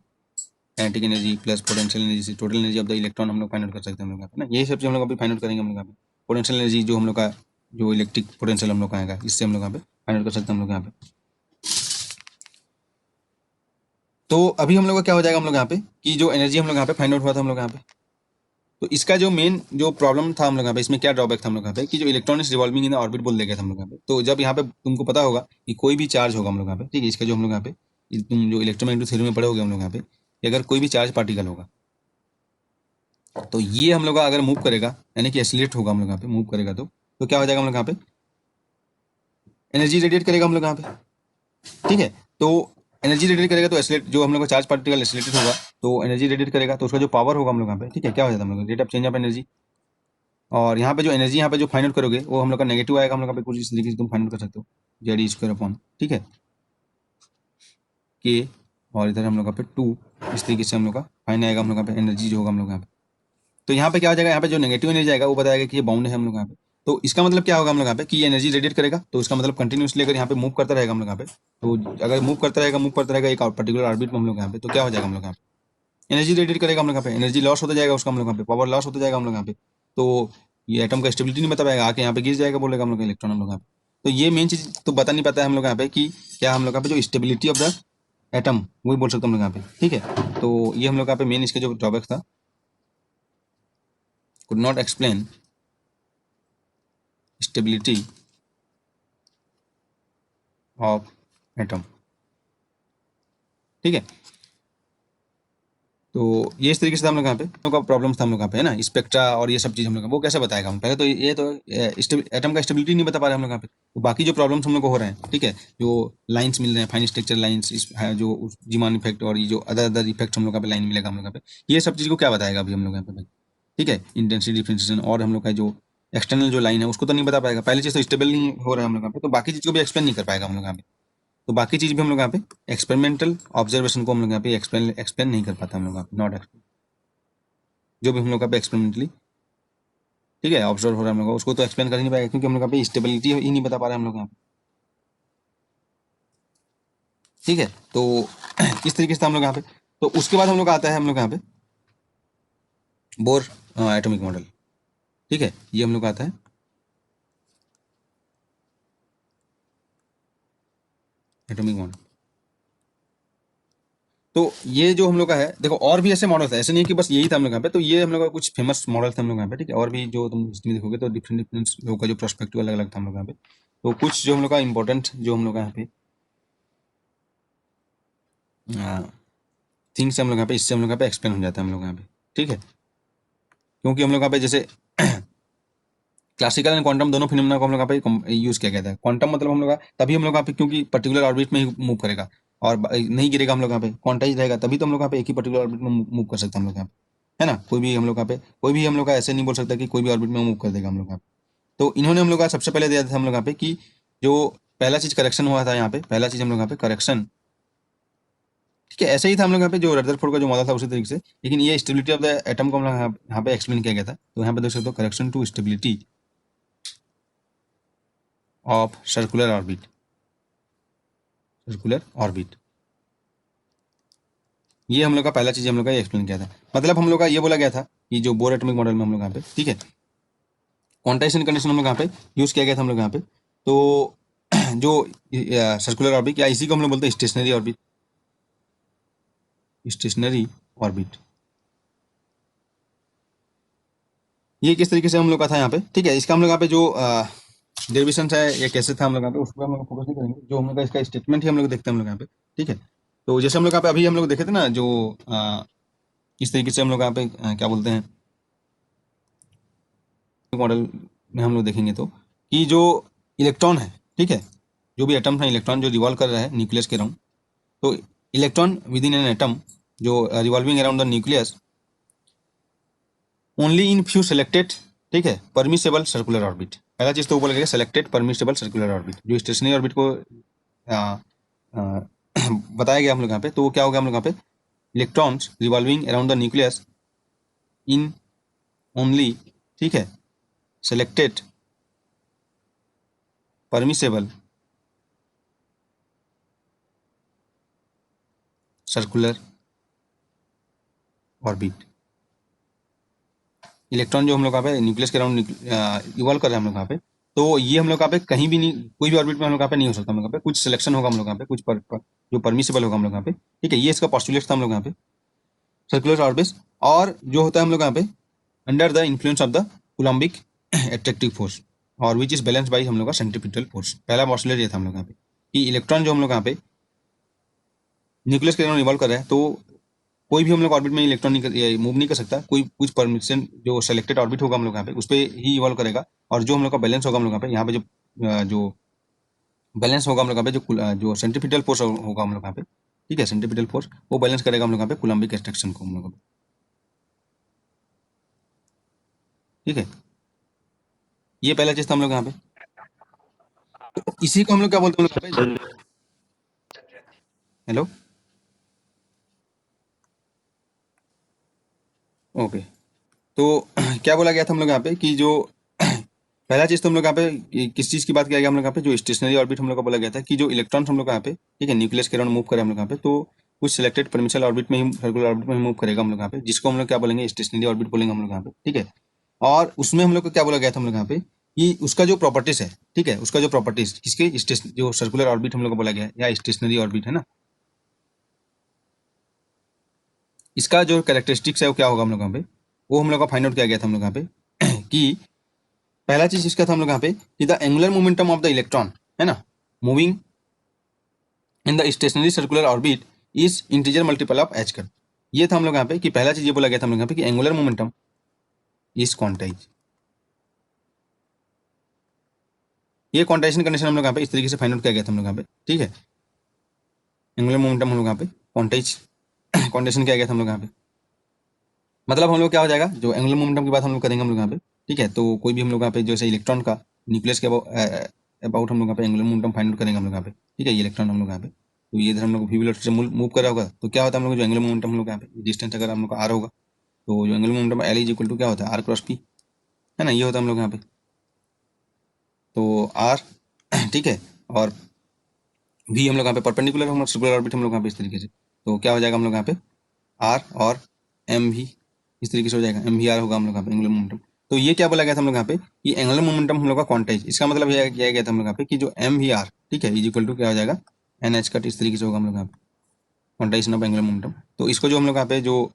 kinetic energy plus potential energy से total energy of the electron हम लोग फाइंड आउट कर सकते हैं हम लोग यहाँ पे ना। यही सब चीज हम लोग अभी फाइंड आउट करेंगे हम लोग यहाँ पे। पोटेंशियल एनर्जी जो हम लोग का, जो इलेक्ट्रिक पोटेंशियल हम लोग का आएगा, इससे हम लोग यहाँ पे फाइंड आउट कर सकते हैं हम लोग यहाँ पे। तो अभी हम लोग का क्या हो जाएगा हम लोग यहाँ पे कि जो एनर्जी हम लोग यहाँ पे फाइंड आउट हुआ था हम लोग यहाँ पे, तो इसका जो मेन जो प्रॉब्लम था हम लोग यहाँ पे, इसमें क्या ड्रॉबैक था हम लोग यहाँ पे कि जो electron is revolving in orbit बोल देगा था हम लोग यहाँ पे। तो जब यहाँ पे तुमको पता होगा कि कोई भी चार्ज होगा हम लोग यहाँ पे, ठीक है, इसका जो हम लोग यहाँ पे, तुम जो इलेक्ट्रोमैग्नेटिक थ्योरी में पढ़े होगे हम लोग यहाँ पे कि अगर कोई भी चार्ज पार्टिकल होगा तो ये हम लोग का अगर मूव करेगा, यानी कि एक्सीलरेट होगा हम लोग यहाँ पे, मूव करेगा तो क्या हो जाएगा हम लोग यहाँ पे, एनर्जी रेडिएट करेगा हम लोग यहाँ पे, ठीक है। तो एनर्जी रेडिएट करेगा तो एक्सीलरेट, जो हम लोग का चार्ज पार्टिकल एक्सीलरेटेड होगा तो एनर्जी रेडिएट करेगा, तो उसका जो पावर होगा हम लोग यहाँ पे, ठीक है, क्या हो जाता है हम लोग rate of change of energy. और यहाँ पे जो एनर्जी यहाँ पे जो फाइंड आउट करोगे वो हम लोग का नेगेटिव आएगा हम लोग यहाँ पे, कुछ इस तरीके से तुम फाइंड आउट कर सकते हो, जेड स्क्वायर अपॉन, ठीक है, के, और इधर हम लोग यहाँ पे 2, इस तरीके से हम लोग का फाइन आएगा हम लोग यहाँ पे एनर्जी जो होगा हम लोग यहाँ पे। तो यहाँ पे क्या हो जाएगा, यहाँ पे जो नेगेटिव एनर्जी आएगा वो बताएगा कि ये बाउंड है हम लोग यहाँ पे। तो इसका मतलब क्या होगा हम लोग यहाँ पे कि ये एनर्जी रेडिएट करेगा, तो इसका मतलब कंटिन्यूसली अगर यहाँ पे मूव करता रहेगा हम लोग यहाँ पे, तो अगर मूव करता रहेगा एक पर्टिकुलर ऑर्बिट में हम लोग यहाँ पे, तो क्या हो जाएगा हम लोग यहाँ पे, एनर्जी रेडिएट करेगा हम लोग यहाँ पे, एनर्जी लॉस होता जाएगा उसका हम लोग यहाँ पे, पावर लॉस होता जाएगा हम लोग यहाँ पे। तो ये एटम का स्टेबिलिटी नहीं बता पाएगा, आके यहाँ पे गिर जाएगा बोलेगा हम लोग इलेक्ट्रॉन हम लोग यहाँ पे। तो ये मेन चीज तो बता नहीं पाता है हम लोग यहाँ पे कि क्या हम लोग यहाँ पे जो स्टेबिलिटी ऑफ द एटम वही बोल सकते हैं हम लोग यहाँ पे, ठीक है। तो ये हम लोग यहाँ पे मेन इसका जो ड्रॉबैक था, could not explain stability of atom, ठीक है। तो ये इस तरीके से हम लोग यहाँ पे हम लोग का प्रॉब्लम था हम लोग यहाँ पे, है ना, स्पेक्ट्रा और ये सब चीज हम लोग वो कैसे बताएगा हम, पहले तो ये तो एटम का स्टेबिलिटी नहीं बता पा रहे हम लोग यहाँ पे। तो बाकी जो प्रॉब्लम्स हम लोग को हो रहे हैं, ठीक है, जो लाइंस मिल रहे हैं, फाइन स्ट्रक्चर लाइंस, जो जीमान इफेक्ट और ये जो अदर इफेक्ट हम लोग यहाँ पे लाइन मिलेगा हम लोग यहाँ पे, ये सब चीज को क्या बताएगा अभी हम लोग यहाँ पे, ठीक है, इंटेंसिटी डिफरेंशिएशन, और हम लोग का जो एक्सटर्नल जो लाइन है उसको तो नहीं बता पाएगा। पहली चीज तो स्टेबल नहीं हो रहा है हम लोग यहाँ पे, तो बाकी चीज को भी एक्सप्लेन नहीं कर पाएगा हम लोग यहाँ पे। तो बाकी चीज भी हम लोग यहाँ पे एक्सपेरिमेंटल ऑब्जर्वेशन को हम लोग यहाँ पे एक्सप्लेन नहीं कर पाता हम लोग यहाँ पे, नॉट एक्सप्लेन, जो भी हम लोग यहाँ पे एक्सपेरिमेंटली, ठीक है, ऑब्जर्व हो रहा है हम लोग उसको तो एक्सप्लेन कर ही नहीं पाएगा, क्योंकि हम लोग यहाँ पे स्टेबिलिटी ही नहीं बता पा रहे हम लोग यहाँ पे, ठीक है। तो इस तरीके से हम लोग यहाँ पे, तो उसके बाद हम लोग आता है हम लोग यहाँ पे बोर एटॉमिक मॉडल, ठीक है, ये हम लोग आता है एटॉमिक मॉडल। तो ये जो हम लोग का है, देखो और भी ऐसे मॉडल है, ऐसे नहीं कि बस यही था हम लोग यहाँ पे। तो ये हम लोग का कुछ फेमस मॉडल थे हम लोग यहाँ पे, ठीक है, और भी जो तुम हिस्ट्री में देखोगे तो डिफरेंट डिफरेंट लोगों का जो पर्सपेक्टिव अलग अलग था हम लोग यहाँ पे। तो कुछ जो हम लोग का इंपॉर्टेंट जो हम लोग यहाँ पे थिंग्स हम लोग यहाँ पे, इससे हम लोग यहाँ पे एक्सप्लेन हो जाता है हम लोग यहाँ पे, ठीक है, क्योंकि हम लोग यहाँ पे जैसे क्लासिकल एंड क्वांटम दोनों फिनोमेना को हम लोग यहाँ पे यूज किया गया था। क्वांटम मतलब हम लोग तभी हम लोग यहाँ पे, क्योंकि पर्टिकुलर ऑर्बिट में ही मूव करेगा और नहीं गिरेगा हम लोग यहाँ पे, क्वांटाइज रहेगा, तभी तो हम लोग यहाँ पे एक ही पर्टिकुलर ऑर्बिट में मूव कर सकते हैं हम लोग यहाँ पे, है ना। कोई भी हम लोग यहाँ पे, कोई भी हम लोग का ऐसे नहीं बोल सकता कि कोई भी ऑर्बिट में मूव कर देगा हम लोग यहाँ पे, तो इन्होंने हम लोग का सबसे पहले दिया था हम लोग यहाँ पे कि जो पहला चीज करेक्शन हुआ था यहाँ पे, पहला चीज हम लोग यहाँ पे करेक्शन, ठीक है, ऐसे ही था हम लोग यहाँ पे जो रदरफोर्ड का जो मॉडल था उसी तरीके से, लेकिन ये स्टेबिलिटी ऑफ द एटम को हम लोग यहाँ पे एक्सप्लेन किया गया था। तो यहाँ पे देख सकते हो correction to stability of circular orbit, circular orbit, ये हम लोग का पहला चीज हम लोग का एक्सप्लेन किया था। मतलब हम लोग का ये बोला गया था कि जो बोर एटॉमिक मॉडल में हम लोग यहाँ पे, ठीक है, क्वांटाइजेशन कंडीशन हम लोग यहाँ पे यूज किया गया था हम लोग यहाँ पे। तो जो सर्कुलर ऑर्बिट या इसी को हम लोग बोलते हैं स्टेशनरी ऑर्बिट, स्टेशनरी ऑर्बिट, ये किस तरीके से हम लोग का था यहाँ पे, ठीक है। इसका हम लोग यहाँ पे जो डेरिवेशन है ये कैसे था हम लोग यहाँ पे उस पर हम लोग फोकस नहीं करेंगे, जो हम लोग का इसका स्टेटमेंट ही हम लोग देखते हैं हम लोग यहाँ पे, ठीक है। तो जैसे हम लोग यहाँ पे अभी हम लोग देखे थे ना, जो इस तरीके से हम लोग यहाँ पे क्या बोलते हैं मॉडल में हम लोग देखेंगे तो कि जो इलेक्ट्रॉन है, ठीक है, जो भी एटम है इलेक्ट्रॉन जो रिवॉल्व कर रहा है न्यूक्लियस के अराउंड, तो electron within an atom जो revolving around the nucleus only in few selected, ठीक है, परमिसेबल सर्कुलर ऑर्बिट। पहला चीज तो वो बोला गया सेलेक्टेड परमिसेबल सर्कुलर ऑर्बिट, जो स्टेशनरी ऑर्बिट को बताया गया हम लोग यहाँ पे। तो वो क्या होगा हम लोग यहाँ पे, electrons revolving around the nucleus in only, ठीक है, selected permissible circular orbit. Electron जो हम लोग यहाँ पे न्यूक्लियस के अराउंड इवॉल्व कर रहे हैं हम लोग यहाँ पे, तो ये हम लोग यहाँ पे कहीं भी नहीं, कोई भी ऑर्बिट में हम लोग यहाँ पे नहीं हो सकता, हम लोग यहाँ पे कुछ सिलेक्शन होगा हम लोग यहाँ पे, कुछ जो परमिसेबल होगा हम लोग यहाँ पे, ठीक है। ये इसका पॉस्टुलेट था हम लोग यहाँ पे सर्कुलर ऑर्बिट। और जो होता है हम लोग यहाँ पे under the influence of the Coulombic attractive force और विच इज बैलेंस बाई हम लोग का सेंट्रीपिटल फोर्स। पहला पॉस्टुलेट ये था हम लोग यहाँ पे कि इलेक्ट्रॉन जो हम लोग यहाँ पे न्यूक्लियस के अराउंड इवॉल्व कर रहा है, तो कोई भी हम लोग ऑर्बिट में इलेक्ट्रॉन मूव नहीं कर सकता, कोई कुछ परमिशन जो सेलेक्टेड ऑर्बिट होगा हम लोग यहाँ पे उस पर ही इवॉल्व करेगा। और जो हम लोग का बैलेंस होगा हम लोग यहाँ पे जो जो बैलेंस होगा हम लोग यहाँ पे जो सेंट्रीपिटल फोर्स होगा हम लोग यहाँ पे, ठीक है, सेंट्रीपिटल फोर्स वो बैलेंस करेगा हम लोग यहाँ पे कूलम्बिक एट्रैक्शन को हम लोग, ठीक है। ये पहला चीज था हम लोग यहाँ पे। तो इसी को हम लोग क्या बोलते हैं हम लोग यहाँ पे, हेलो, ओके। तो क्या बोला गया था हम लोग यहाँ पे कि जो पहला चीज तो हम लोग यहाँ पे किस चीज की बात किया गया हम लोग यहाँ पे, जो स्टेशनरी ऑर्बिट हम लोग का बोला गया था कि जो इलेक्ट्रॉन हम लोग यहाँ पे, ठीक है, न्यूक्लियस के अराउंड मूव करे हम लोग यहाँ पे, तो कुछ सिलेक्टेड परमिशनल ऑर्बिट में ही, सर्कुलर ऑर्बिट में ही मूव करेगा हम लोग यहाँ पे, जिसको हम लोग क्या बोलेंगे स्टेशनरी ऑर्बिट बोलेंगे हम लोग यहाँ पे, ठीक है। और उसमें हम लोग को क्या बोला गया था हम लोग यहाँ पे कि उसका जो प्रॉपर्टीज है, ठीक है, उसका जो प्रॉपर्टीज किसके जो सर्कुलर ऑर्बिट हम लोग को बोला गया है या स्टेशनरी ऑर्बिट है ना, इसका जो कैरेक्टरिस्टिक्स है वो क्या होगा हम लोग यहाँ पे, वो हम लोग का फाइंड आउट किया गया था हम लोग यहाँ पे कि पहला चीज इसका था हम लोग यहाँ पे कि the angular momentum of the electron है ना moving in the stationary circular orbit is integer multiple of h cut. ये था हम लोग यहाँ पे कि पहला चीज ये बोला गया था हम लोग यहाँ पे कि एंगुलर मोमेंटम इज क्वांटाइज। ये क्वांटाइजेशन कंडीशन हम लोग यहाँ पे इस तरीके से फाइंड आउट किया गया था हम लोग यहाँ पे, ठीक है। एंगुलर मोमेंटम हम लोग यहाँ पे क्वांटाइज क्वांटाइजेशन किया गया था हम लोग यहाँ पे, मतलब हम लोग क्या हो जाएगा, जो एंगुलर मोमेंटम की बात हम लोग करेंगे हम लोग यहाँ पे, ठीक है। तो कोई भी हम लोग यहाँ पे जैसे इलेक्ट्रॉन का न्यूक्लियस के अबाउट हम लोग यहाँ पे एंगुलर मोमेंटम फाइंड आउट करेंगे हम लोग यहाँ पे, ठीक है। ये इलेक्ट्रॉन हम लोग यहाँ पे, तो ये इधर हम लोग वी वेलोसिटी से मूव कर रहा होगा, तो क्या होता है हम लोग जो एंगुलर मोमेंटम हम लोग यहाँ पे डिस्टेंस अगर हम लोग का आर होगा, तो जो angular momentum l is equal to क्या होता है आर क्रॉस पी, है ना, ये होता है हम लोग यहाँ पे। तो आर ठीक है, और वी हम लोग यहाँ पे परपेंडिकुलर हम लोग सर्कुलर ऑर्बिट हम लोग यहाँ पे इस तरीके से, तो क्या हो जाएगा हम लोग यहाँ पे आर और एम भी इस तरीके से हो जाएगा, एम भी आर होगा हम लोग यहाँ पे एंगुलर मोमेंटम। तो ये क्या बोला गया था हम लोग यहाँ पे कि एंगुलर मोमेंटम हम लोग का क्वांटाइज, इसका मतलब ये किया गया था हम लोग यहाँ पे कि जो एम भी आर, ठीक है, इज इक्वल टू क्या हो जाएगा एन एच कट, इस तरीके से होगा हम लोग यहाँ पे क्वांटाइजेशन ऑफ एंगुलर मोमेंटम। तो इसको जो हम लोग यहाँ पे जो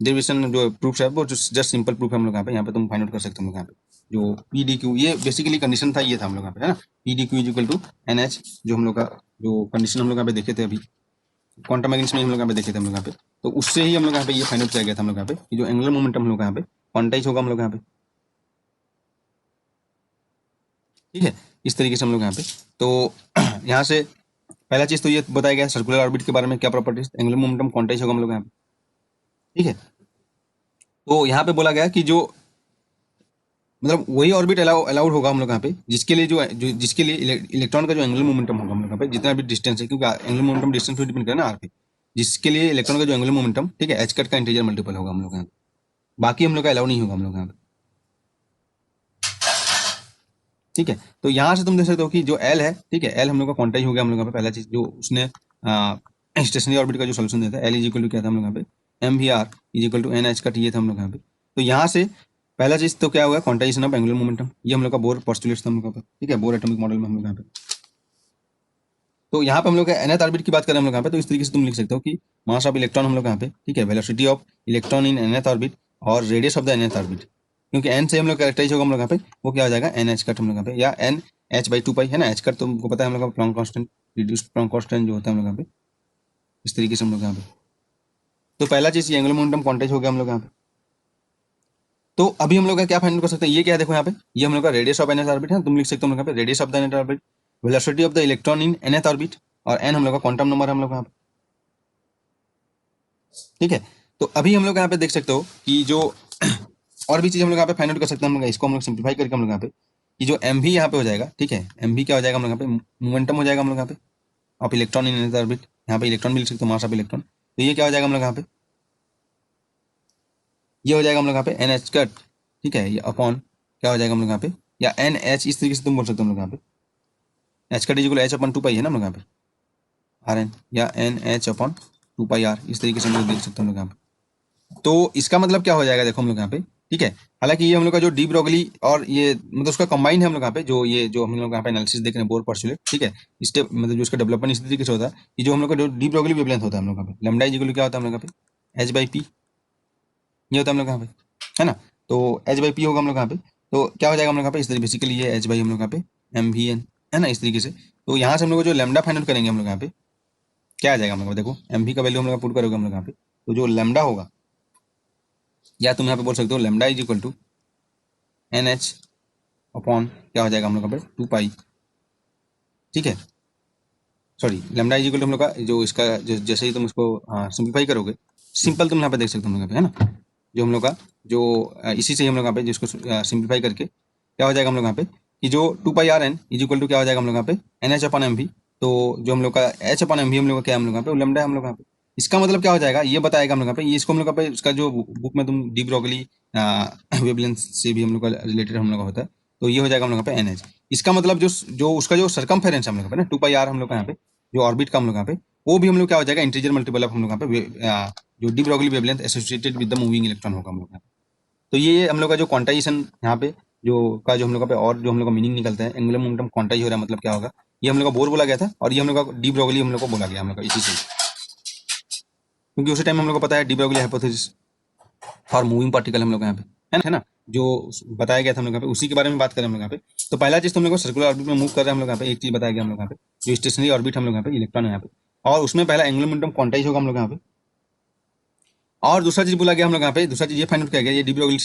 डेरिवेशन जो प्रूफ है वो जस्ट सिंपल प्रूफ है हम लोग यहाँ पे तुम फाइंड आउट कर सकते हो हम लोग यहाँ पे जो पी डी क्यू, ये बेसिकली कंडीशन था, ये था हम लोग यहाँ पे है ना, p d q is equal to n h, जो हम लोग का जो कंडीशन हम लोग यहाँ पे देखे थे अभी क्वांटम मैकेनिक्स में हम लोग यहाँ पे देखे थे हम लोग यहाँ पे, तो उससे ही हम लोग यहाँ पे ये फाइंड आउट किया गया था हम लोग यहाँ पे कि जो एंगुलर मोमेंटम हम लोग यहाँ पे क्वांटाइज होगा हम लोग यहाँ पे, ठीक है, इस तरीके से हम लोग यहाँ पे। तो यहाँ से पहला चीज तो ये बताया गया सर्कुलर ऑर्बिट के बारे में क्या प्रॉपर्टीज, एंगुलर मोमेंटम क्वांटाइज होगा हम लोग यहाँ पे, ठीक है। तो यहाँ पे बोला गया कि जो मतलब वही ऑर्बिट अलाउड होगा हम लोग यहाँ पे जिसके लिए जिसके लिए इलेक्ट्रॉन का जो एंगुलर मोमेंटम होगा हम लोग यहाँ पे जितना भी डिस्टेंस है, क्योंकि एंगुलर मोमेंटम डिस्टेंस पे डिपेंड करना आर पे, जिसके लिए इलेक्ट्रॉन का जो एंगुलर मोमेंटम, ठीक है, एच कट का इंटीजर मल्टीपल होगा हम लोग यहाँ पे, बाकी हम लोग का अलाउ नहीं होगा हम लोग यहाँ पे। ठीक है, तो यहाँ से तुम देख सकते हो कि जो एल है, ठीक है, एल हम लोग का क्वांटाइज हो गया हम लोग यहाँ पे। पहला चीज जो उसने स्टेशनरी ऑर्बिट का जो सोल्यूशन देता है, एल इज इक्वल टू क्या था हम लोग यहाँ पे, m v r is equal to n h cut, ये था हम लोग यहाँ पे। तो यहाँ से पहला चीज तो क्या हुआ, क्वांटाइजेशन ऑफ एंगुलर मोमेंटम, ये हम लोग का बोर पोस्टुलेट था हम लोग यहाँ पे, ठीक है, बोर एटॉमिक मॉडल में हम लोग यहाँ पे। तो यहाँ पे हम लोग का एनथ ऑर्बिट की बात करें हम लोग यहाँ पे, तो इस तरीके से तुम लिख सकते हो कि मास ऑफ इलेक्ट्रॉन हम लोग यहाँ पे, ठीक है, velocity of electron in nth orbit और radius of the nth orbit, क्योंकि एन से हम लोग कैरेक्टराइज होगा हम लोग यहाँ पे, वो क्या हो जाएगा, एन एच कट हम लोग यहाँ पे, या एन एच बाई 2 पाई, है ना। एच कट तुमको पता है हम लोग का प्लॉन्क कांस्टेंट, रिड्यूस्ड प्लॉन्क कांस्टेंट जो होता है हम लोग यहाँ पे, इस तरीके से हम लोग यहाँ पे। तो पहला चीज ये एंगुलर मोमेंटम क्वांटाइज हो गया हम लोग यहाँ पे। तो अभी हम लोग का क्या फाइंड कर सकते हैं, ये क्या है, देखो यहाँ पे, ये हम लोग का रेडियस ऑफ एनथ ऑर्बिट है, तुम लिख सकते हो हम लोग यहाँ पे radius of the nth orbit, velocity of the electron in nth orbit, और एन हम लोग का क्वांटम नंबर हम लोग यहाँ पे, ठीक है। तो अभी हम लोग यहाँ पे देख सकते हो कि जो और भी चीज हम लोग यहाँ पे फाइंड आउट कर सकते हैं हम लोग, इसको हम लोग सिंप्लीफाई करके हम लोग यहाँ पे, कि जो एम भी यहाँ पे हो जाएगा, ठीक है, एम भी क्या हो जाएगा हम लोग यहाँ पे, मोमेंटम हो जाएगा हम लोग यहाँ पे of electron in nth orbit, यहाँ पे इलेक्ट्रॉन भी लिख सकते हो, मास ऑफ इलेक्ट्रॉन। तो ये क्या हो जाएगा हम लोग यहाँ पे, ये हो जाएगा हम लोग यहाँ पे एन एच कट, ठीक है, ये अपॉन क्या हो जाएगा हम लोग यहाँ पे, या एन एच, इस तरीके से तुम बोल सकते हो हम लोग यहाँ पे, h cut is equal h upon 2 pi है ना हम लोग यहाँ पे, आर एन, या n H upon 2 pi r, इस तरीके से हम लोग देख सकते हैं हम लोग यहाँ पे। तो इसका मतलब क्या हो जाएगा, देखो हम लोग यहाँ पे, ठीक है, हालांकि ये हम लोग का जो डी ब्रोगली और ये मतलब उसका कंबाइन है हम लोग यहाँ पे, जो ये जो हम लोग यहाँ पे एनालिसिस देख रहे हैं, बोर पोस्टुलेट, ठीक है, स्टेप मतलब जो उसका डेवलपमेंट इस तरीके से होता है कि जो हम लोग का जो डी ब्रोगली वेवलेंथ होता है हम लोग यहाँ पे, लैम्डा इज इक्वल टू क्या होता है हम लोग यहाँ पे, एच बाई पी, ये होता है हम लोग यहाँ पे, है ना। तो एच बाई पी होगा हम लोग यहाँ पे, तो क्या हो जाएगा हम लोग यहाँ पे, इस तरीके बेसिकली ये एच बाई हम लोग यहाँ पे एम वी एन, है ना, इस तरीके से। तो यहाँ से हम लोग जो लैम्डा फाइंड करेंगे हम लोग यहाँ पे, क्या आ जाएगा हम लोग, देखो एम वी का वैल्यू हम लोग पुट करोगे हम लोग यहाँ पे, तो जो लैम्डा होगा, या तुम यहाँ पे बोल सकते हो lambda is equal to n H upon क्या हो जाएगा हम लोग यहाँ पे 2 पाई, ठीक है, sorry, lambda is equal to हम लोग का जो इसका जैसे ही तुम इसको सिंप्लीफाई करोगे, सिंपल तुम यहाँ पे देख सकते हो हम लोग यहाँ पे, है ना, जो हम लोग का जो इसी से ही हम लोग यहाँ पे जिसको सिंप्लीफाई करके क्या हो जाएगा हम लोग यहाँ पे, कि जो 2 pi R N is equal to क्या हो जाएगा हम लोग यहाँ पे, N H upon M V. तो जो हम लोग का एच अपॉन एम वी हम लोग का क्या है हम लोग यहाँ पे, लैम्डा है हम लोग यहाँ पे। इसका मतलब क्या हो जाएगा, ये बताएगा हम लोग यहाँ पे, ये इसको हम लोग यहाँ पे इसका जो बुक में तुम डी ब्रोगली वेवलेंथ से भी हम लोग का रिलेटेड हम लोग का होता है, तो ये हो जाएगा हम लोग यहाँ पे एन एच। इसका मतलब जो जो उसका जो सरकमफेरेंस है हम लोग पे ना, 2 पाई आर हम लोग का यहाँ पे जो ऑर्बिट का हम लोग यहाँ पे, वो भी हम लोग क्या हो जाएगा, इंटीजर मल्टीपल ऑफ हम लोग यहाँ पे जो de Broglie wavelength associated with the moving electron होगा हम लोग यहाँ पे। तो ये हम लोग का जो क्वांटाइजेशन यहाँ पे जो का जो हम लोग का पे और जो हम लोग का मीनिंग निकलता है, एंगुलर मोमेंटम क्वांटाइज हो रहा है, मतलब क्या होगा, ये हम लोग का बोर बोला गया था, और ये हम लोग का डी ब्रोगली हम लोग को बोला गया हम लोग का इसी से, क्योंकि उसी टाइम हम लोग को पता है de Broglie hypothesis for moving particle हम लोग यहाँ पे, है ना, जो बताया गया था हम लोग यहाँ पे, उसी के बारे में बात करें हम लोग यहाँ पे। तो पहला चीज तो हम लोग को सर्कुलर ऑर्बिट में मूव कर रहे हैं हम लोग यहाँ पे, एक चीज बताया गया हम लोग यहाँ पे, जो स्टेशनरी ऑर्बिट हम लोग यहाँ पे इलेक्ट्रॉन है यहाँ पे, और उसमें पहला एंगुलर मोमेंटम क्वांटाइज होगा हम लोग यहाँ पे। और दूसरा चीज बोला गया हम लोग यहाँ पे, दूसरा चीज ये फाइंड आउट किया गया, ये डी ब्रोगली